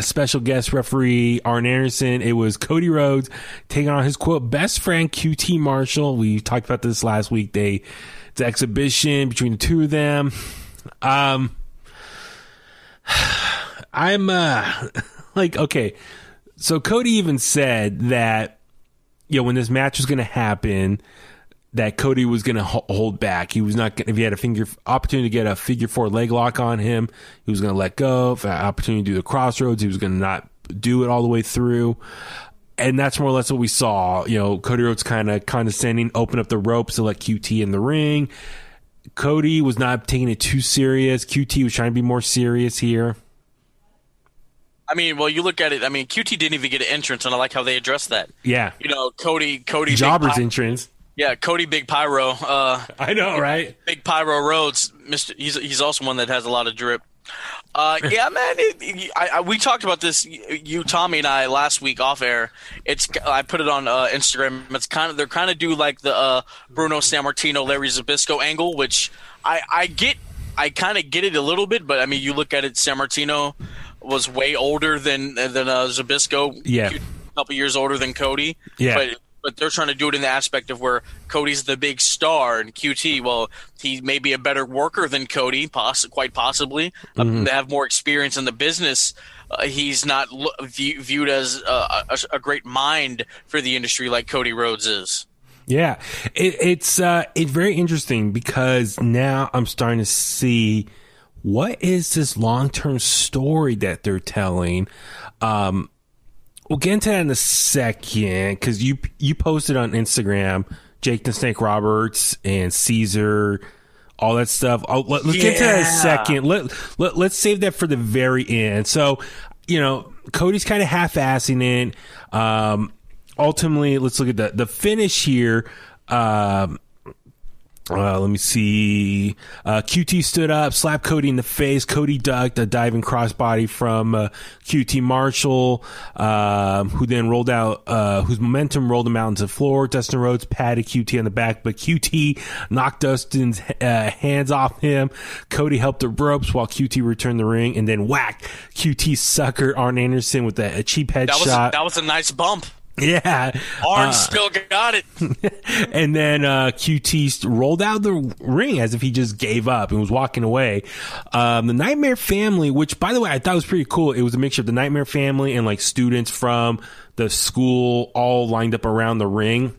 Special guest referee Arn Anderson. It was Cody Rhodes taking on his, quote, best friend QT Marshall. We talked about this last week. It's an exhibition between the two of them. I'm okay. So Cody even said that, when this match was going to happen, that Cody was going to hold back. He was not going. If he had opportunity to get a figure 4 leg lock on him, he was going to let go. If had opportunity to do the crossroads, he was going to not do it all the way through. And that's more or less what we saw. Cody Rhodes kind of condescending, open up the ropes to let QT in the ring. Cody was not taking it too serious. QT was trying to be more serious here. I mean, well, you look at it. I mean, QT didn't even get an entrance, and I like how they addressed that. Yeah. Cody. Jobber's entrance. Yeah, Cody Big Pyro. I know, right? Big Pyro Rhodes. He's also one that has a lot of drip. Yeah, man. We talked about this. You, Tommy, and I last week off air. I put it on Instagram. They're kind of do like the Bruno Sammartino, Larry Zbyszko angle, which I get. I kind of get it a little bit, but I mean, you look at it. Sammartino was way older than Zbyszko. Yeah, a couple years older than Cody. Yeah, but they're trying to do it in the aspect of where Cody's the big star and QT, well, he may be a better worker than Cody, quite possibly. They have more experience in the business. He's not viewed as a great mind for the industry like Cody Rhodes is. Yeah, it's very interesting because now I'm starting to see what is this long-term story that they're telling. We'll get into that in a second because you posted on Instagram Jake the Snake Roberts and Caesar, all that stuff. Let's get to that in a second. Let's save that for the very end. So, Cody's kind of half-assing it. Ultimately, let's look at the finish here. Let me see. QT stood up, slapped Cody in the face. Cody ducked a diving crossbody from QT Marshall, who then rolled out, whose momentum rolled him out into the floor. Dustin Rhodes patted QT on the back, but QT knocked Dustin's hands off him. Cody helped the ropes while QT returned the ring, and then whacked QT sucker Arn Anderson with a cheap headshot. That was a nice bump. Yeah. Arn still got it. And then QT rolled out the ring as if he just gave up and was walking away. The Nightmare Family, which, by the way, I thought was pretty cool. It was a mixture of the Nightmare Family and, like, students from the school all lined up around the ring.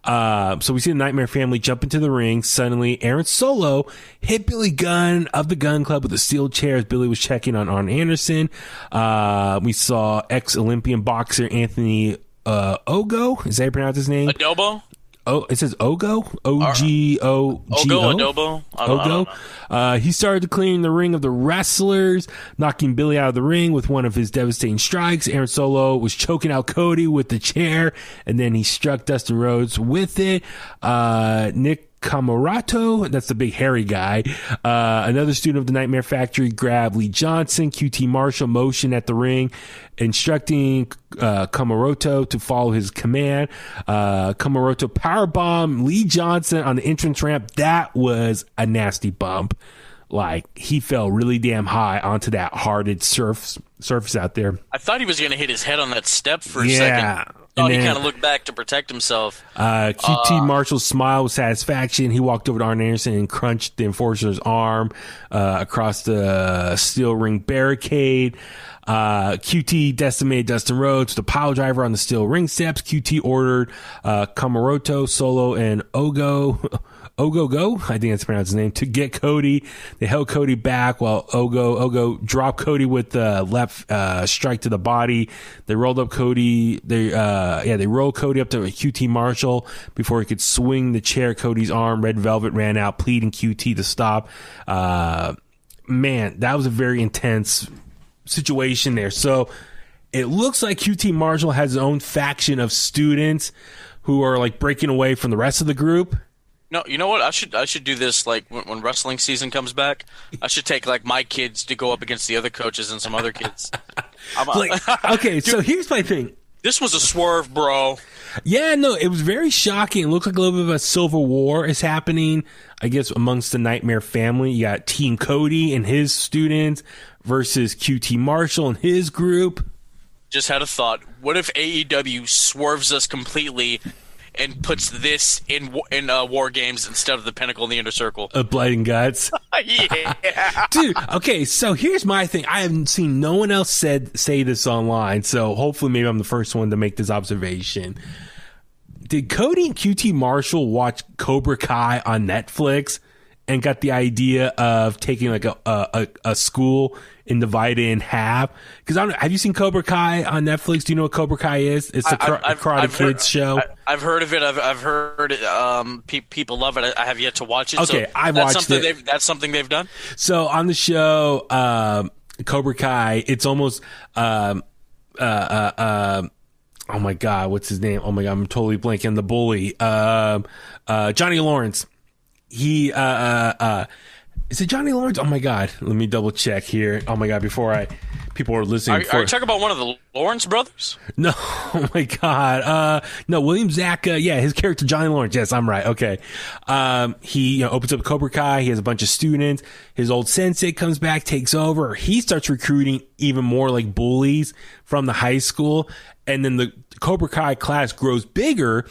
So we see the Nightmare Family jump into the ring. Suddenly, Aaron Solo hit Billy Gunn of the Gun Club with a steel chair as Billy was checking on Arn Anderson. We saw ex-Olympian boxer Anthony Ogo. Is that how you pronounce his name? Adobo? it says Ogo, O-G-O-G-O. Ogo Adobo. Ogo. He started clearing the ring of the wrestlers, knocking Billy out of the ring with one of his devastating strikes. Aaron Solo was choking out Cody with the chair, and then he struck Dustin Rhodes with it. Nick Camarato, that's the big hairy guy. Another student of the Nightmare Factory grabbed Lee Johnson. QT Marshall motioned at the ring, instructing Camarato to follow his command. Camarato powerbomb Lee Johnson on the entrance ramp. That was a nasty bump. Like, he fell really damn high onto that hardened surface out there. I thought he was going to hit his head on that step for a second. Oh, he kind of looked back to protect himself. QT Marshall smiled with satisfaction. He walked over to Arn Anderson and crunched the Enforcer's arm across the steel ring barricade. QT decimated Dustin Rhodes with a pile driver on the steel ring steps. QT ordered Camarato, Solo, and Ogo, I think that's pronounced his name, to get Cody. They held Cody back while Ogo dropped Cody with the left strike to the body. They rolled up Cody. They rolled Cody up to QT Marshall before he could swing the chair. Cody's arm. Red Velvet ran out, pleading QT to stop. Man, that was a very intense situation there. So it looks like QT Marshall has his own faction of students who are like breaking away from the rest of the group. No, you know what? I should do this like when wrestling season comes back. I should take like my kids to go up against the other coaches and some other kids. Okay, so here's my thing. This was a swerve, bro. Yeah, no, it was very shocking. It looks like a little bit of a civil war is happening, I guess, amongst the Nightmare family. You got Team Cody and his students versus QT Marshall and his group. Just had a thought. What if AEW swerves us completely and puts this in War Games instead of the Pinnacle and the Inner Circle? Blood and Guts. Yeah. Dude, okay, so here's my thing. I haven't seen no one else say this online, so hopefully maybe I'm the first one to make this observation. Did Cody and QT Marshall watch Cobra Kai on Netflix and got the idea of taking like a school and divide it in half? Because have you seen Cobra Kai on Netflix? Do you know what Cobra Kai is? It's a Karate Kids show. I've heard of it. I've heard it. People love it. I have yet to watch it. Okay, so I watched it. That's something they've done. So on the show, Cobra Kai, it's almost oh my God, what's his name? Oh my God, I'm totally blanking. The bully, Johnny Lawrence. He is it Johnny Lawrence? Oh my God, let me double check here. Oh my God, before people are listening. Are you talking about one of the Lawrence brothers? No, oh my God. No, William Zabka. Yeah, his character Johnny Lawrence. Yes, I'm right. Okay. He opens up Cobra Kai. He has a bunch of students. His old sensei comes back, takes over. He starts recruiting even more like bullies from the high school, and then the Cobra Kai class grows bigger.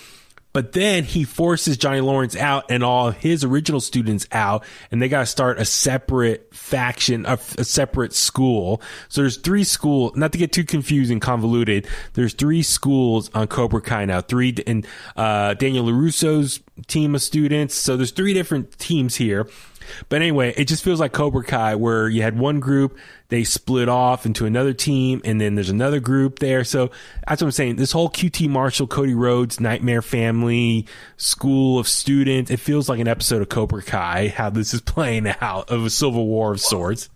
But then he forces Johnny Lawrence out and all of his original students out, and they got to start a separate faction, a separate school. So there's 3 schools, not to get too confused and convoluted. There's 3 schools on Cobra Kai now. 3 in Daniel LaRusso's team of students. So there's 3 different teams here. But anyway, it just feels like Cobra Kai, where you had one group, they split off into another team, and then there's another group there. So that's what I'm saying. This whole QT Marshall, Cody Rhodes, Nightmare Family, School of Students, it feels like an episode of Cobra Kai, how this is playing out, of a civil war of sorts.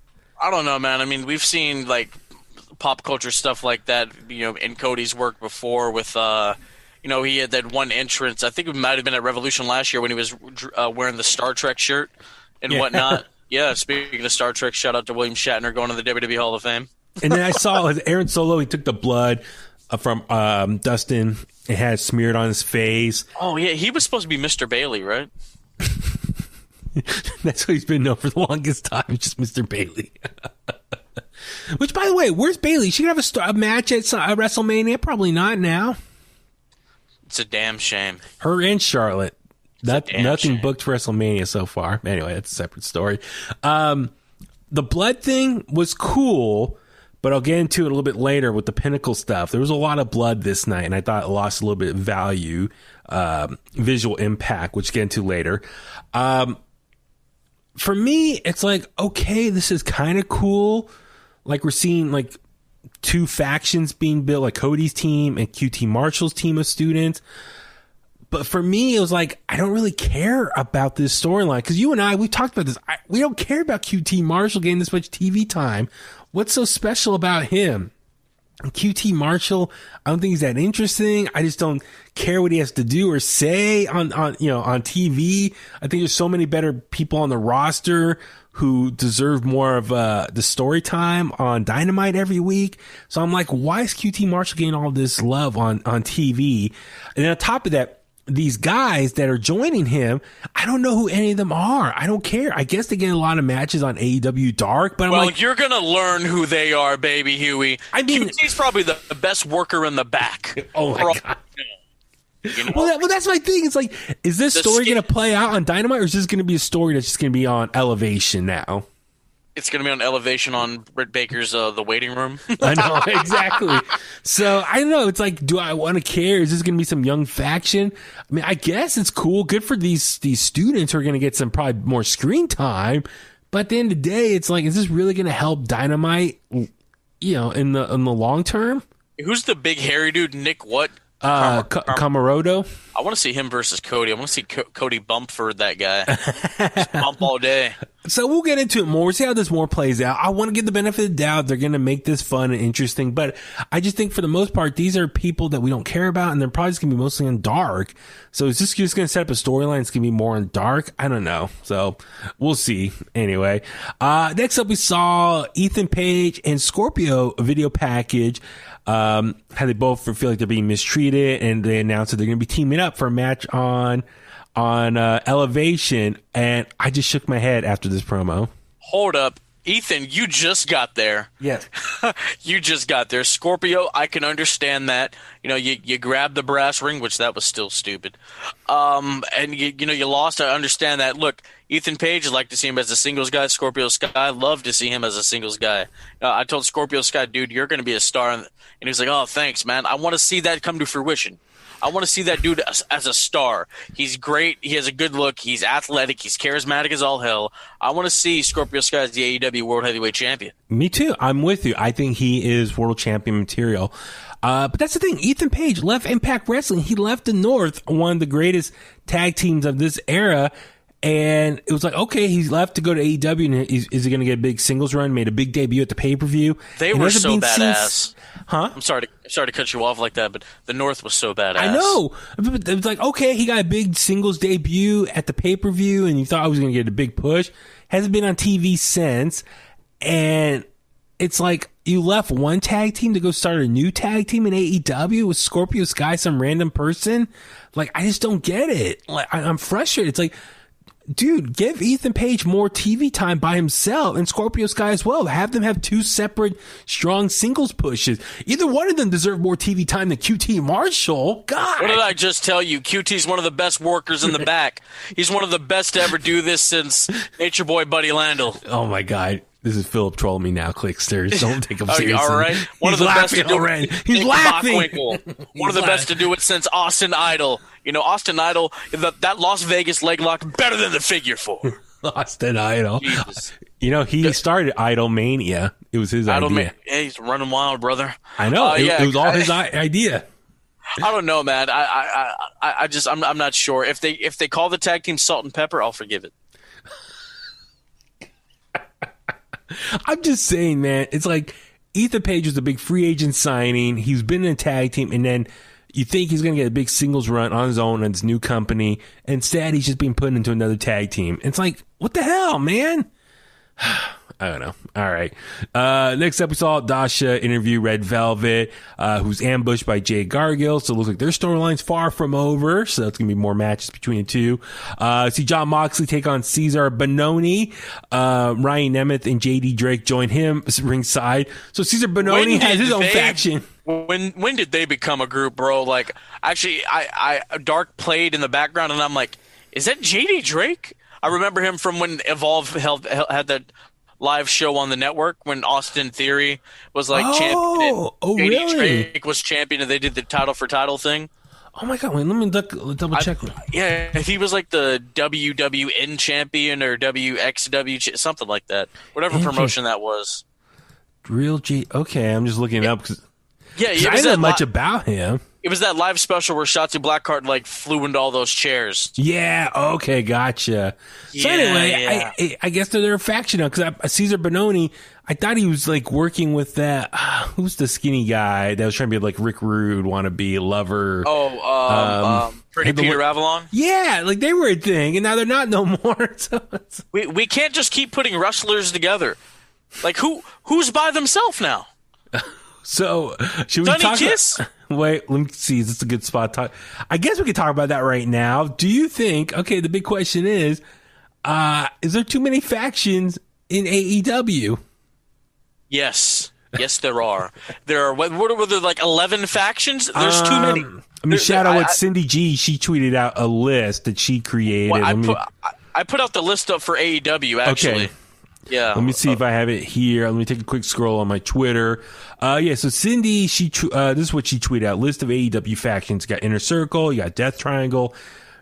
I don't know, man. I mean, we've seen like pop culture stuff like that, in Cody's work before with, he had that one entrance. I think it might have been at Revolution last year when he was wearing the Star Trek shirt and whatnot. Yeah, speaking of Star Trek, shout out to William Shatner going to the WWE Hall of Fame. And then I saw Aaron Solo, he took the blood from Dustin and had it smeared on his face. Oh, yeah, he was supposed to be Mr. Bailey, right? That's what he's been known for the longest time, just Mr. Bailey. Which, by the way, where's Bailey? She could have a match at WrestleMania? Probably not now. It's a damn shame. Her and Charlotte. Nothing shame. booked for WrestleMania so far. Anyway, that's a separate story. The blood thing was cool, but I'll get into it a little bit later with the Pinnacle stuff. There was a lot of blood this night, and I thought it lost a little bit of value, visual impact, which we'll get into later. For me, it's like, okay, this is kind of cool. Like, we're seeing, like, 2 factions being built, like Cody's team and QT Marshall's team of students. But for me, it was like, I don't really care about this storyline. Because you and I, we talked about this. We don't care about QT Marshall getting this much TV time. What's so special about him? QT Marshall, I don't think he's that interesting. I just don't care what he has to do or say on TV. I think there's so many better people on the roster who deserve more of the story time on Dynamite every week. So I'm like, why is QT Marshall getting all this love on TV? And then on top of that, these guys that are joining him, I don't know who any of them are. I don't care. I guess they get a lot of matches on AEW Dark, but I'm you're going to learn who they are, baby Huey. I mean, QT's probably the best worker in the back. Oh, my God. You know? Well, that's my thing. It's like, is this story going to play out on Dynamite, or is this going to be a story that's just going to be on Elevation now? It's going to be on Elevation on Britt Baker's The Waiting Room. I know, exactly. So, I don't know. It's like, do I want to care? Is this going to be some young faction? I mean, I guess it's cool. Good for these students who are going to get some probably more screen time. But at the end of the day, it's like, is this really going to help Dynamite, in the long term? Who's the big hairy dude? Nick what? Camarodo. I want to see him versus Cody. I want to see Cody bump for that guy. Just bump all day. So we'll get into it more. We'll see how this more plays out. I want to give the benefit of the doubt. They're going to make this fun and interesting. But I just think for the most part, these are people that we don't care about, and they're probably just going to be mostly on Dark. So is this just going to set up a storyline? It's going to be more on Dark? I don't know. So we'll see. Anyway, next up we saw Ethan Page and Scorpio video package. How they both feel like they're being mistreated, and they announced that they're going to be teaming up for a match on Elevation, and I just shook my head after this promo. Hold up. Ethan, you just got there. Yes. You just got there. Scorpio, I can understand that. You grabbed the brass ring, which that was still stupid. And you lost. I understand that. Look, Ethan Page, I'd like to see him as a singles guy. Scorpio Sky, I'd love to see him as a singles guy. I told Scorpio Sky, dude, you're going to be a star. And he was like, oh, thanks, man. I want to see that come to fruition. I want to see that dude as a star. He's great. He has a good look. He's athletic. He's charismatic as all hell. I want to see Scorpio Sky as the AEW World Heavyweight Champion. Me too. I'm with you. I think he is world champion material. But that's the thing. Ethan Page left Impact Wrestling. He left the North, one of the greatest tag teams of this era. And it was like, okay, he's left to go to AEW, and is he going to get a big singles run? Made a big debut at the pay-per-view. They were so badass. Huh? I'm sorry to cut you off like that, but the North was so badass. I know. It was like, okay, he got a big singles debut at the pay-per-view, and you thought I was going to get a big push. Hasn't been on TV since. And it's like, you left one tag team to go start a new tag team in AEW with Scorpio Sky, some random person. Like, I just don't get it. Like, I'm frustrated. It's like, dude, give Ethan Page more TV time by himself, and Scorpio Sky as well. Have them have two separate strong singles pushes. Either one of them deserve more TV time than QT Marshall. God. What did I just tell you? QT's one of the best workers in the back. He's one of the best to ever do this since Nature Boy Buddy Landel. Oh, my God. This is Philip trolling me now, Kliqsters. Don't take him seriously. All right. One of the best to do it. He's laughing. One of the best to do it since Austin Idol. Austin Idol, that Las Vegas leg lock, better than the figure four. Austin Idol. Jesus. He started Idol Mania. It was his idea. Yeah, he's running wild, brother. I know. It was all his idea. I don't know, man. I'm not sure. If they call the tag team Salt and Pepper, I'll forgive it. I'm just saying, man, it's like Ethan Page was a big free agent signing. He's been in a tag team, and then you think he's going to get a big singles run on his own on his new company. Instead, he's just being put into another tag team. It's like, what the hell, man? I don't know. All right. Next up, we saw Dasha interview Red Velvet, who's ambushed by Jay Gargill. So it looks like their storyline's far from over. So that's going to be more matches between the two. See John Moxley take on Cesar Bononi. Ryan Nemeth and JD Drake join him ringside. So Cesar Bononi has his own faction. When did they become a group, bro? Like, actually, I Dark played in the background, and I'm like, is that JD Drake? I remember him from when Evolve had that live show on the network when Austin Theory was like champion. Oh, really? Drake was champion, and they did the title for title thing. Oh my God! Wait, let me double check. Yeah, he was like the WWN champion or WXW, something like that. Whatever promotion that was. Real G. Okay, I'm just looking it up. Yeah, I didn't know much about him. It was that live special where Shotzi Blackheart like flew into all those chairs. Yeah. Okay. Gotcha. So anyway, I guess they're a faction now because Cesar Bononi. I thought he was like working with that. Who's the skinny guy that was trying to be like Rick Rude, wannabe lover? Pretty Peter Avalon. Yeah, like they were a thing, and now they're not no more. So we can't just keep putting wrestlers together. Like who's by themselves now? So should we talk? Kiss? Wait, let me see. Is this a good spot to talk? I guess we could talk about that right now. Do you think? Okay, the big question is there too many factions in AEW? Yes, there are. There are. What were there, like 11 factions? There's too many. I mean, shout out with Cindy G. She tweeted out a list that she created. Well, I put out the list up for AEW actually. Okay. Yeah. Let me see if I have it here. Let me take a quick scroll on my Twitter. So Cindy, this is what she tweeted out. List of AEW factions. You got Inner Circle, you got Death Triangle,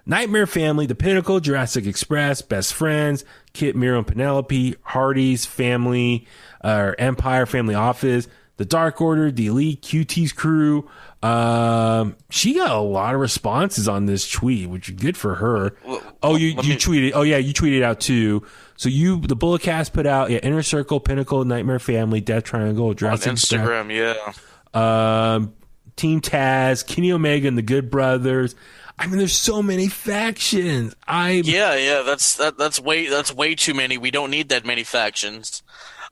Nightmare Family, The Pinnacle, Jurassic Express, Best Friends, Kit, Miro, and Penelope, Hardy's Family, Empire, Family Office, The Dark Order, The Elite, QT's Crew. She got a lot of responses on this tweet, which is good for her. You tweeted. Oh yeah, you tweeted out too. So the Bullet Cast put out Inner Circle, Pinnacle, Nightmare Family, Death Triangle, Jurassic on Instagram, Team Taz, Kenny Omega, and the Good Brothers. I mean, there's so many factions. That's way too many. We don't need that many factions.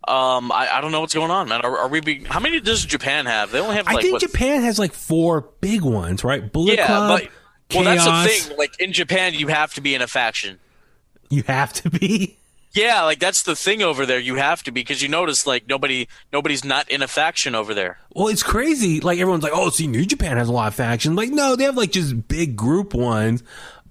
I don't know what's going on, man. Are we? How many does Japan have? They only have. I think Japan has like 4 big ones, right? Bullet Club. Well, that's the thing. Like in Japan, you have to be in a faction. You have to be. Yeah, like that's the thing over there. You have to be because you notice like nobody's not in a faction over there. Well, it's crazy. Like everyone's like, oh, see, New Japan has a lot of factions. Like, no, they have like just big group ones.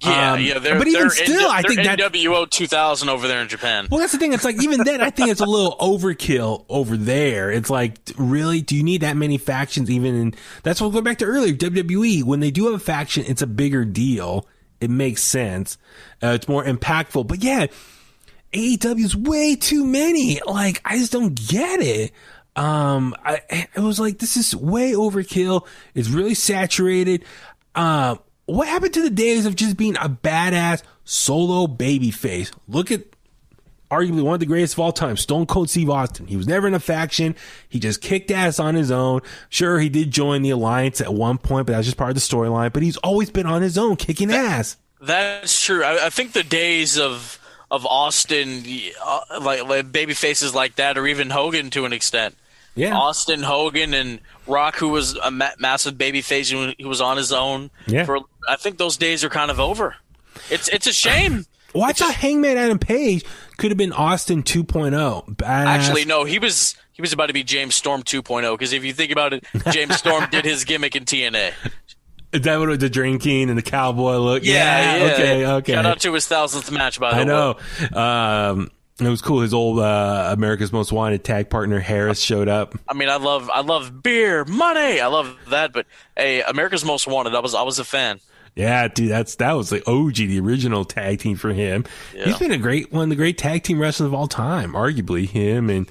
But even still, I think that NWO 2000 over there in Japan. Well, that's the thing. It's like even then, I think it's a little overkill over there. It's like, really, do you need that many factions? Even in that's what we'll go back to earlier. WWE, when they do have a faction, it's a bigger deal. It makes sense. It's more impactful. But yeah, AEW is way too many. Like, I just don't get it. It was like, this is way overkill. It's really saturated. What happened to the days of just being a badass solo babyface? Look at arguably one of the greatest of all time, Stone Cold Steve Austin. He was never in a faction. He just kicked ass on his own. Sure, he did join the Alliance at one point, but that was just part of the storyline. But he's always been on his own, kicking ass. That's true. I think the days of Austin, like baby faces like that, or even Hogan to an extent. Yeah, Austin, Hogan, and Rock, who was a massive baby face, who was on his own. Yeah, I think those days are kind of over. It's a shame. Well, I thought Hangman Adam Page could have been Austin 2.0. Badass. Actually, no, he was about to be James Storm 2.0, because if you think about it, James Storm did his gimmick in TNA. Is that what the drinking and the cowboy look? Yeah. Okay. Shout out to his 1000th match, by the way. I know. It was cool. His old America's Most Wanted tag partner Harris showed up. I mean, I love beer, money. I love that. But hey, America's Most Wanted, I was a fan. Yeah, dude, that was the OG, the original tag team for him. Yeah. He's been one of the great tag team wrestlers of all time, arguably him and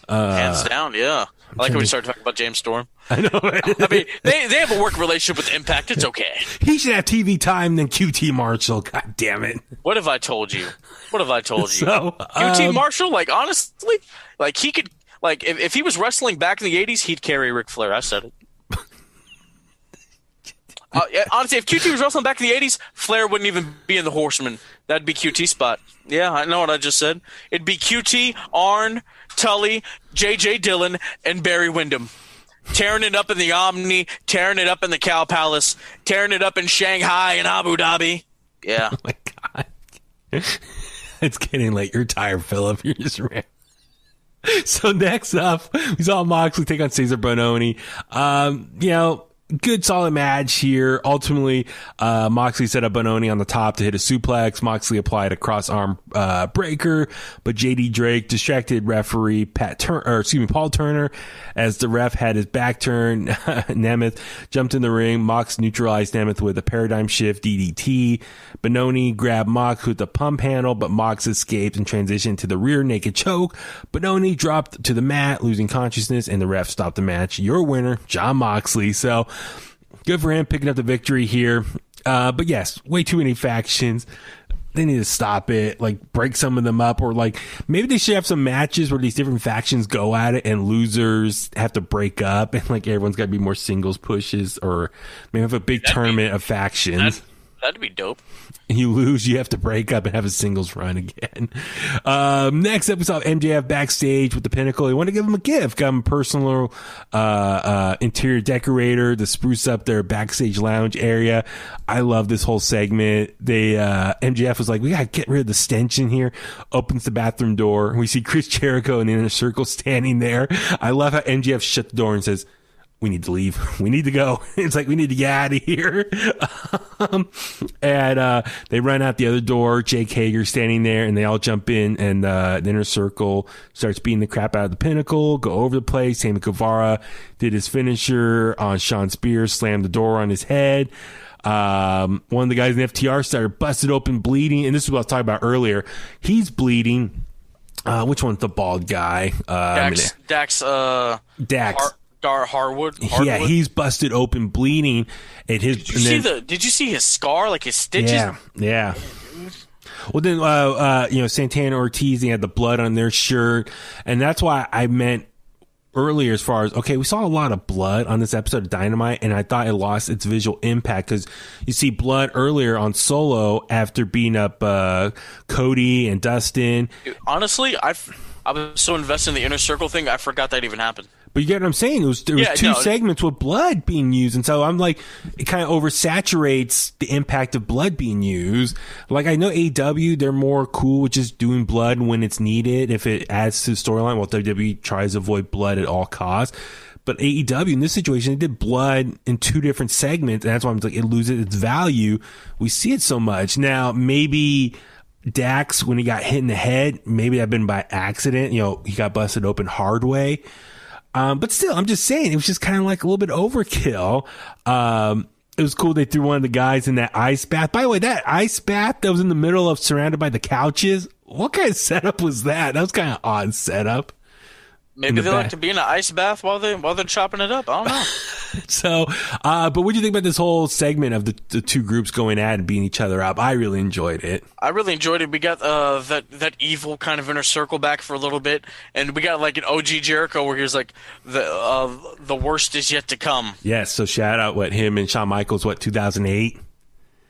hands down. Yeah, I like when we start talking about James Storm. I know. I mean, they have a work relationship with Impact. It's okay. He should have TV time than QT Marshall. God damn it! What have I told you? So, QT Marshall, like honestly, like he could, like if he was wrestling back in the '80s, he'd carry Ric Flair. I said it. Honestly, if QT was wrestling back in the '80s, Flair wouldn't even be in the Horseman. That'd be QT spot. Yeah, I know what I just said. It'd be QT, Arn, Tully, J.J. Dillon, and Barry Windham. Tearing it up in the Omni, tearing it up in the Cow Palace, tearing it up in Shanghai and Abu Dhabi. Yeah. Oh, my God. It's getting late. You're tired, Philip. You're just ran. So next up, we saw Moxley take on Cesar Bononi. Good solid match here. Ultimately, Moxley set up Bononi on the top to hit a suplex. Moxley applied a cross arm breaker, but JD Drake distracted referee Paul Turner as the ref had his back turned. Nemeth jumped in the ring. Mox neutralized Nemeth with a paradigm shift DDT. Bononi grabbed Mox with the pump handle, but Mox escaped and transitioned to the rear naked choke. Bononi dropped to the mat, losing consciousness, and the ref stopped the match. Your winner, Jon Moxley. So good for him picking up the victory here. But yes, way too many factions. They need to stop it, like break some of them up, or like maybe they should have some matches where these different factions go at it and losers have to break up, and like everyone's got to be more singles pushes, or maybe have a big tournament of factions. That'd be dope. And you lose, you have to break up and have a singles run again. Next up, we saw MJF backstage with the Pinnacle. They want to give him a gift. Got him a personal interior decorator to spruce up their backstage lounge area. I love this whole segment. MJF was like, we got to get rid of the stench in here. Opens the bathroom door. We see Chris Jericho in the Inner Circle standing there. I love how MJF shut the door and says, we need to leave. We need to go. It's like, we need to get out of here. And they run out the other door. Jake Hager standing there, and they all jump in, and the Inner Circle starts beating the crap out of the Pinnacle, go over the place. Sammy Guevara did his finisher on Sean Spears, slammed the door on his head. One of the guys in the FTR started busted open, bleeding, and this is what I was talking about earlier. He's bleeding. Which one's the bald guy? Dax. Harwood. Yeah, he's busted open, bleeding. At his. Did you see his scar, like his stitches? Yeah. Well, then, Santana Ortiz, he had the blood on their shirt, and that's why I meant earlier, as far as, okay, we saw a lot of blood on this episode of Dynamite, and I thought it lost its visual impact because you see blood earlier on Solo after beating up Cody and Dustin. Honestly, I was so invested in the Inner Circle thing, I forgot that even happened. But you get what I'm saying? There was two segments with blood being used, and so I'm like, it kind of oversaturates the impact of blood being used. Like, I know AEW, they're more cool with just doing blood when it's needed, if it adds to the storyline, while WWE tries to avoid blood at all costs. But AEW, in this situation, they did blood in two different segments, and that's why I'm like, it loses its value. We see it so much. Now, maybe Dax, when he got hit in the head, maybe that been by accident. He got busted open hard way. But still, I'm just saying, it was just kind of like a little bit overkill. It was cool they threw one of the guys in that ice bath. By the way, that ice bath that was in the middle of surrounded by the couches, what kind of setup was that? That was kind of odd setup. Maybe they like to be in an ice bath while they're chopping it up. I don't know. So, but what do you think about this whole segment of the two groups going at and beating each other up? I really enjoyed it. We got that evil kind of Inner Circle back for a little bit, and we got like an OG Jericho where he was like, the worst is yet to come. Yes, so shout out him and Shawn Michaels, 2008?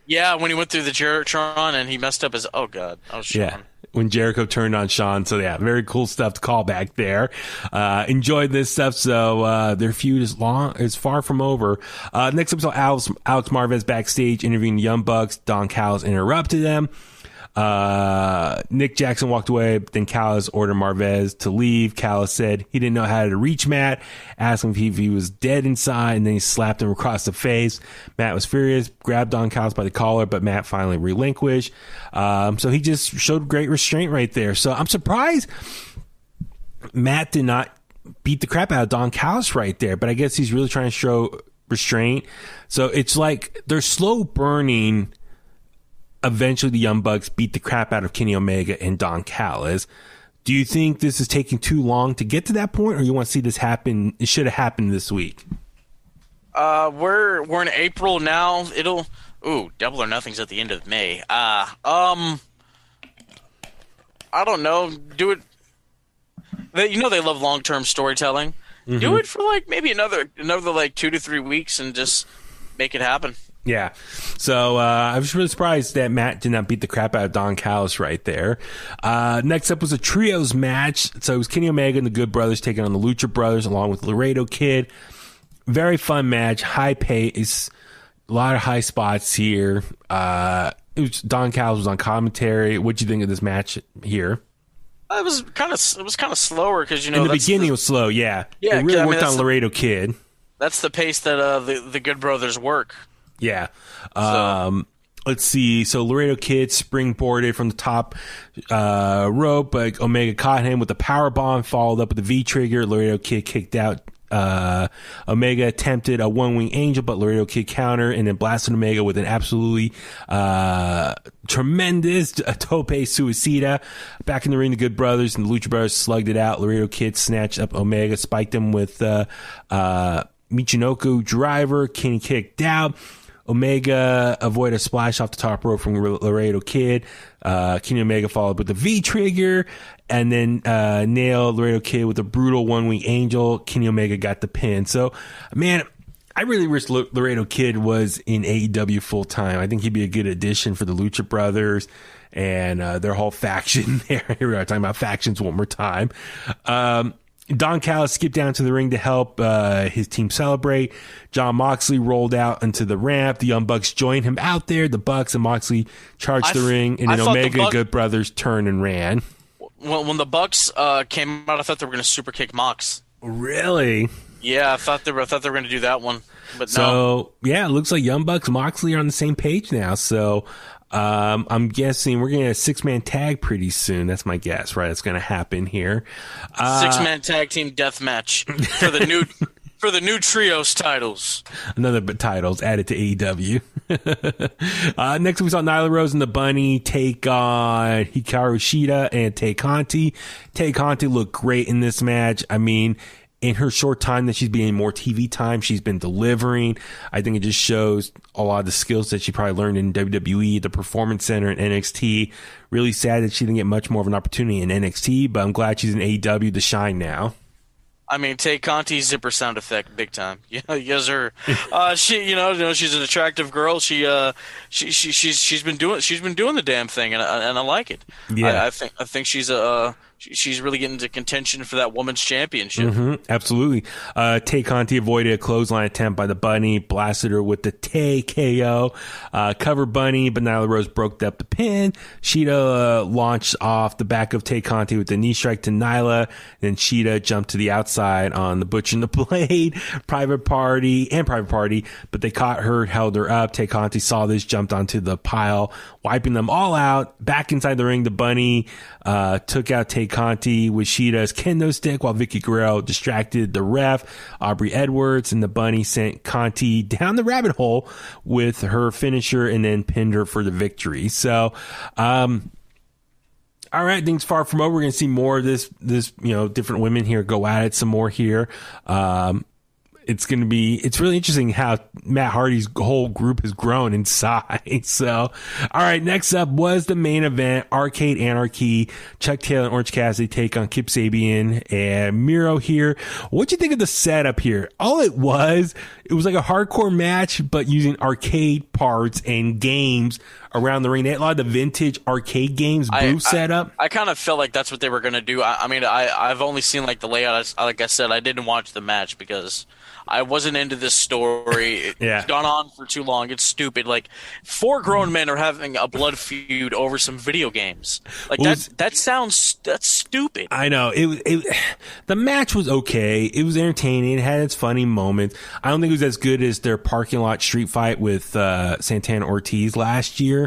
Yeah, when he went through the Jeritron and he messed up his, oh God, Shawn. Yeah. When Jericho turned on Shawn. So yeah, very cool stuff to call back there. Enjoyed this stuff. So their feud is far from over. Next up, we saw Alex Marvez backstage interviewing the Young Bucks. Don Callis interrupted them. Nick Jackson walked away, but then Callis ordered Marvez to leave. Callis said he didn't know how to reach Matt, asked him if he was dead inside, and then he slapped him across the face. Matt was furious, grabbed Don Callis by the collar, but Matt finally relinquished. So he just showed great restraint right there. So I'm surprised Matt did not beat the crap out of Don Callis right there, but I guess he's really trying to show restraint. So it's like they're slow burning. Eventually, the Young Bucks beat the crap out of Kenny Omega and Don Callis. Do you think this is taking too long to get to that point, or you want to see this happen? It should have happened this week. We're in April now. Double or Nothing's at the end of May. I don't know. Do it. They love long-term storytelling. Mm-hmm. Do it for maybe another 2 to 3 weeks and just make it happen. Yeah. So I was really surprised that Matt did not beat the crap out of Don Callis right there. Next up was a trios match. So it was Kenny Omega and the Good Brothers taking on the Lucha Brothers along with Laredo Kid. Very fun match. High pace. A lot of high spots here. Don Callis was on commentary. What'd you think of this match here? It was kind of slower because in the beginning it was slow. Yeah. It really worked on Laredo Kid. That's the pace that the Good Brothers work. Yeah. Let's see. So Laredo Kid springboarded from the top rope, but Omega caught him with a power bomb, followed up with a V-trigger. Laredo Kid kicked out. Omega attempted a one-wing angel, but Laredo Kid counter and then blasted Omega with an absolutely tremendous tope suicida. Back in the ring, the Good Brothers and the Lucha Brothers slugged it out. Laredo Kid snatched up Omega, spiked him with Michinoku driver. Kenny kicked out. Omega avoided a splash off the top rope from Laredo Kid. Kenny Omega followed with the V-trigger and then nailed Laredo Kid with a brutal one-wing angel. Kenny Omega got the pin. So, man, I really wish Laredo Kid was in AEW full-time. I think he'd be a good addition for the Lucha Brothers and their whole faction there. Here we are talking about factions one more time. Don Callis skipped down to the ring to help his team celebrate. John Moxley rolled out into the ramp. The Young Bucks joined him out there. The Bucks and Moxley charged the ring, and then Omega and Good Brothers turned and ran. When the Bucks came out, I thought they were going to super kick Mox. Really? Yeah, I thought they were going to do that one, but so, no. Yeah, it looks like Young Bucks and Moxley are on the same page now. So I'm guessing we're going to get a 6-man tag pretty soon. That's my guess, right? That's going to happen here. 6-man tag team death match for the new for the new trios titles. Another titles added to AEW. Next we saw Nyla Rose and the Bunny take on Hikaru Shida and Tay Conti. Tay Conti looked great in this match. I mean, in her short time that she's been in more TV time, she's been delivering. I think it just shows a lot of the skills that she probably learned in WWE, the Performance Center, and NXT. Really sad that she didn't get much more of an opportunity in NXT, but I'm glad she's in AEW to shine now. I mean, Tay Conti's zipper sound effect, big time. Yeah, yes, her. She, she's an attractive girl. She's been doing the damn thing, and I like it. Yeah, I think she's really getting into contention for that women's championship. Mm-hmm, absolutely. Tay Conti avoided a clothesline attempt by the Bunny, blasted her with the Tay KO, covered Bunny, but Nyla Rose broke up the pin. Shida launched off the back of Tay Conti with the knee strike to Nyla. Then Shida jumped to the outside on the Butch and the Blade, Private Party, but they caught her, held her up. Tay Conti saw this, jumped onto the pile, wiping them all out. Back inside the ring, the Bunny took out Tay Conti with Shida's kendo stick while Vicky Guerrero distracted the ref, Aubrey Edwards, and the Bunny sent Conti down the rabbit hole with her finisher and then pinned her for the victory. So, all right, things far from over. We're going to see more of this, different women here go at it some more here. It's really interesting how Matt Hardy's whole group has grown in size. So, all right, next up was the main event, Arcade Anarchy. Chuck Taylor and Orange Cassidy take on Kip Sabian and Miro here. What'd you think of the setup here? All it was like a hardcore match, but using arcade parts and games around the ring. They had a lot of the vintage arcade games booth setup. I kind of felt like that's what they were going to do. I've only seen like the layout. Like I said, I didn't watch the match because I wasn't into this story. It's gone on for too long. It's stupid. Like 4 grown men are having a blood feud over some video games. Like that's stupid. I know. The match was okay. It was entertaining. It had its funny moments. I don't think it was as good as their parking lot street fight with Santana Ortiz last year.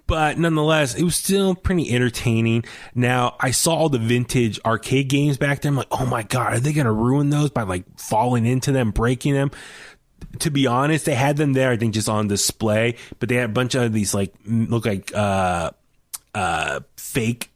But nonetheless, it was still pretty entertaining. Now, I saw all the vintage arcade games back there. I'm like, oh my God, are they going to ruin those by like falling into them, breaking them? To be honest, they had them there, I think, just on display. But they had a bunch of these like, look like fake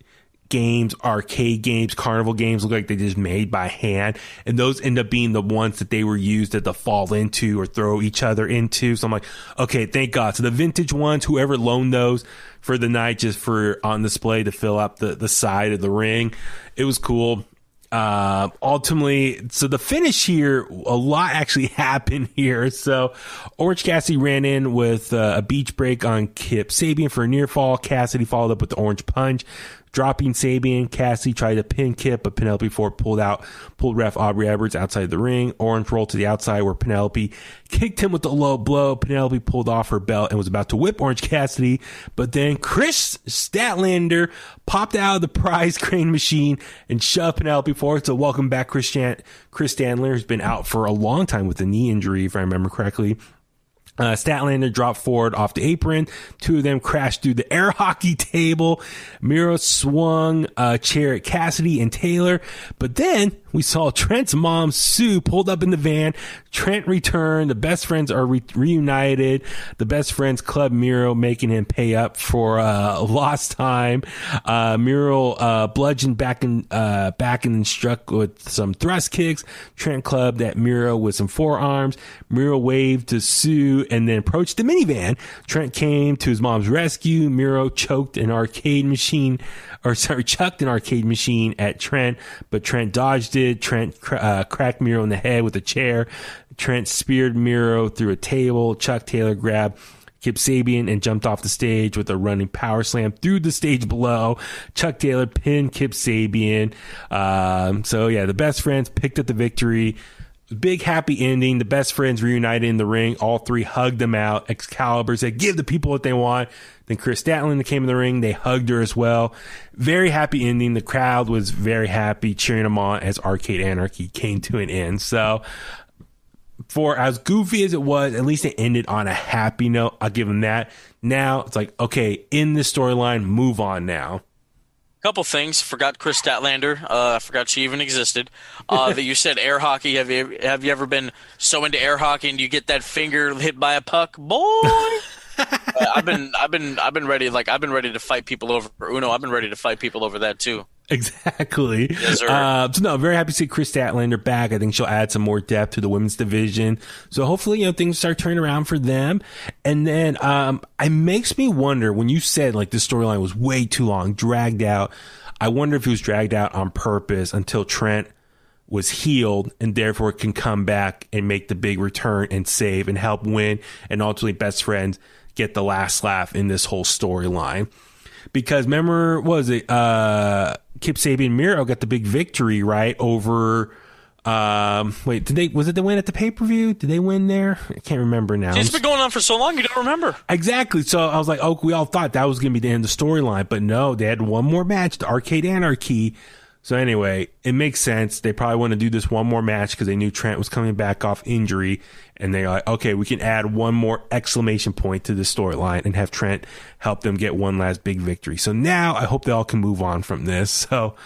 games, arcade games, carnival games, look like they just made by hand. And those end up being the ones that they were used to fall into or throw each other into. So I'm like, okay, thank God. So the vintage ones, whoever loaned those for the night just for on display to fill up the side of the ring, it was cool. Ultimately, so the finish here, a lot actually happened here. So Orange Cassidy ran in with a beach break on Kip Sabian for a near fall. Cassidy followed up with the orange punch, dropping Sabian. Cassidy tried to pin Kip, but Penelope Ford pulled ref Aubrey Edwards outside the ring. Orange rolled to the outside where Penelope kicked him with a low blow. Penelope pulled off her belt and was about to whip Orange Cassidy, but then Chris Statlander popped out of the prize crane machine and shoved Penelope Ford. So welcome back, Chris Statlander, who's been out for a long time with a knee injury, if I remember correctly. Statlander dropped forward off the apron. 2 of them crashed through the air hockey table. Miro swung a chair at Cassidy and Taylor. But then we saw Trent's mom, Sue, pulled up in the van. Trent returned. The best friends are reunited. The best friends club Miro, making him pay up for lost time. Miro bludgeoned back and struck with some thrust kicks. Trent clubbed at Miro with some forearms. Miro waved to Sue and then approached the minivan. Trent came to his mom's rescue. Miro chucked an arcade machine at Trent, but Trent dodged it. Trent cracked Miro in the head with a chair. Trent speared Miro through a table. Chuck Taylor grabbed Kip Sabian and jumped off the stage with a running power slam through the stage below. Chuck Taylor pinned Kip Sabian. The best friends picked up the victory. Big happy ending. The best friends reunited in the ring. All three hugged them out. Excalibur said, give the people what they want. Then Chris Statlander came in the ring. They hugged her as well. Very happy ending. The crowd was very happy, cheering them on as Arcade Anarchy came to an end. So, for as goofy as it was, at least it ended on a happy note. I'll give them that. Now, it's like, okay, in this storyline, move on now. Couple things. Forgot Chris Statlander. I forgot she even existed. That you said air hockey. Have you ever been so into air hockey and you get that finger hit by a puck, boy? I've been ready. Like, I've been ready to fight people over Uno. I've been ready to fight people over that too. Exactly. Yes, sir. Very happy to see Chris Statlander back. I think she'll add some more depth to the women's division. So hopefully, things start turning around for them. And then, it makes me wonder, when you said like this storyline was way too long, dragged out, I wonder if it was dragged out on purpose until Trent was healed and therefore can come back and make the big return and save and help win. And ultimately best friends get the last laugh in this whole storyline. Because remember, what was it? Kip Sabian and Miro got the big victory, right? Over, was it the win at the pay-per-view? Did they win there? I can't remember now. It's been going on for so long, you don't remember. Exactly. So I was like, we all thought that was going to be the end of the storyline. But no, they had one more match, the Arcade Anarchy. So anyway, it makes sense. They probably want to do this one more match because they knew Trent was coming back off injury. And they're like, okay, we can add one more exclamation point to the storyline and have Trent help them get one last big victory. So now I hope they all can move on from this. So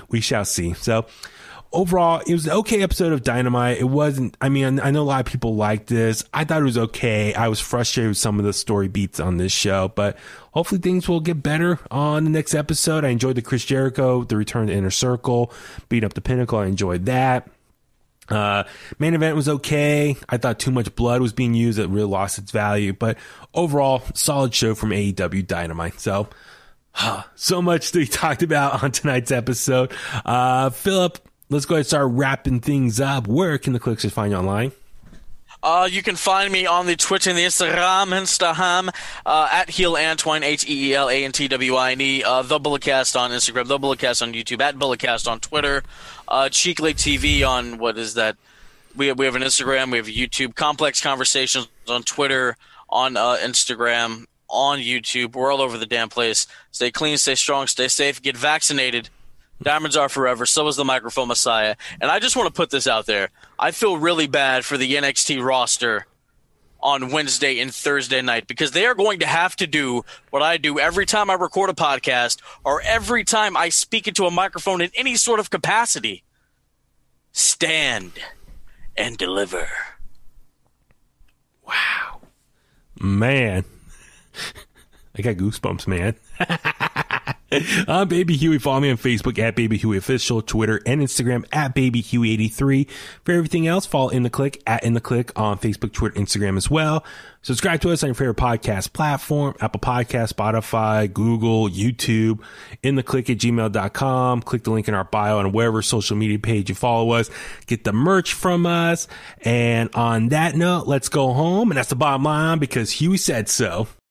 we shall see. So overall, it was an okay episode of Dynamite. It wasn't, I know a lot of people liked this. I thought it was okay. I was frustrated with some of the story beats on this show, but hopefully things will get better on the next episode. I enjoyed the Chris Jericho, the return to Inner Circle, beat up the Pinnacle. I enjoyed that. Main event was okay. I thought too much blood was being used. It really lost its value, but overall, solid show from AEW Dynamite. So much to be talked about on tonight's episode. Philip, let's go ahead and start wrapping things up. Where can the Kliqsters find you online? You can find me on the Twitter and the Instagram, at Heel Antwine, HeelAntwine. The Bulletcast on Instagram, The Bulletcast on YouTube, at Bulletcast on Twitter, Cheek Lake TV on, what is that? We have an Instagram, we have a YouTube, Complex Conversations on Twitter, on Instagram, on YouTube. We're all over the damn place. Stay clean, stay strong, stay safe, get vaccinated. Diamonds are forever. So is the Microphone Messiah. And I just want to put this out there. I feel really bad for the NXT roster on Wednesday and Thursday night because they are going to have to do what I do every time I record a podcast or every time I speak into a microphone in any sort of capacity. Stand and deliver. Wow. Man. I got goosebumps, man. I'm Baby Huey. Follow me on Facebook at Baby Huey Official, Twitter and Instagram at Baby Huey83. For everything else, follow In The Kliq at In The Kliq on Facebook, Twitter, Instagram as well. Subscribe to us on your favorite podcast platform, Apple Podcasts, Spotify, Google, YouTube, inthekliq@gmail.com. Click the link in our bio on wherever social media page you follow us. Get the merch from us. And on that note, let's go home. And that's the bottom line because Huey said so.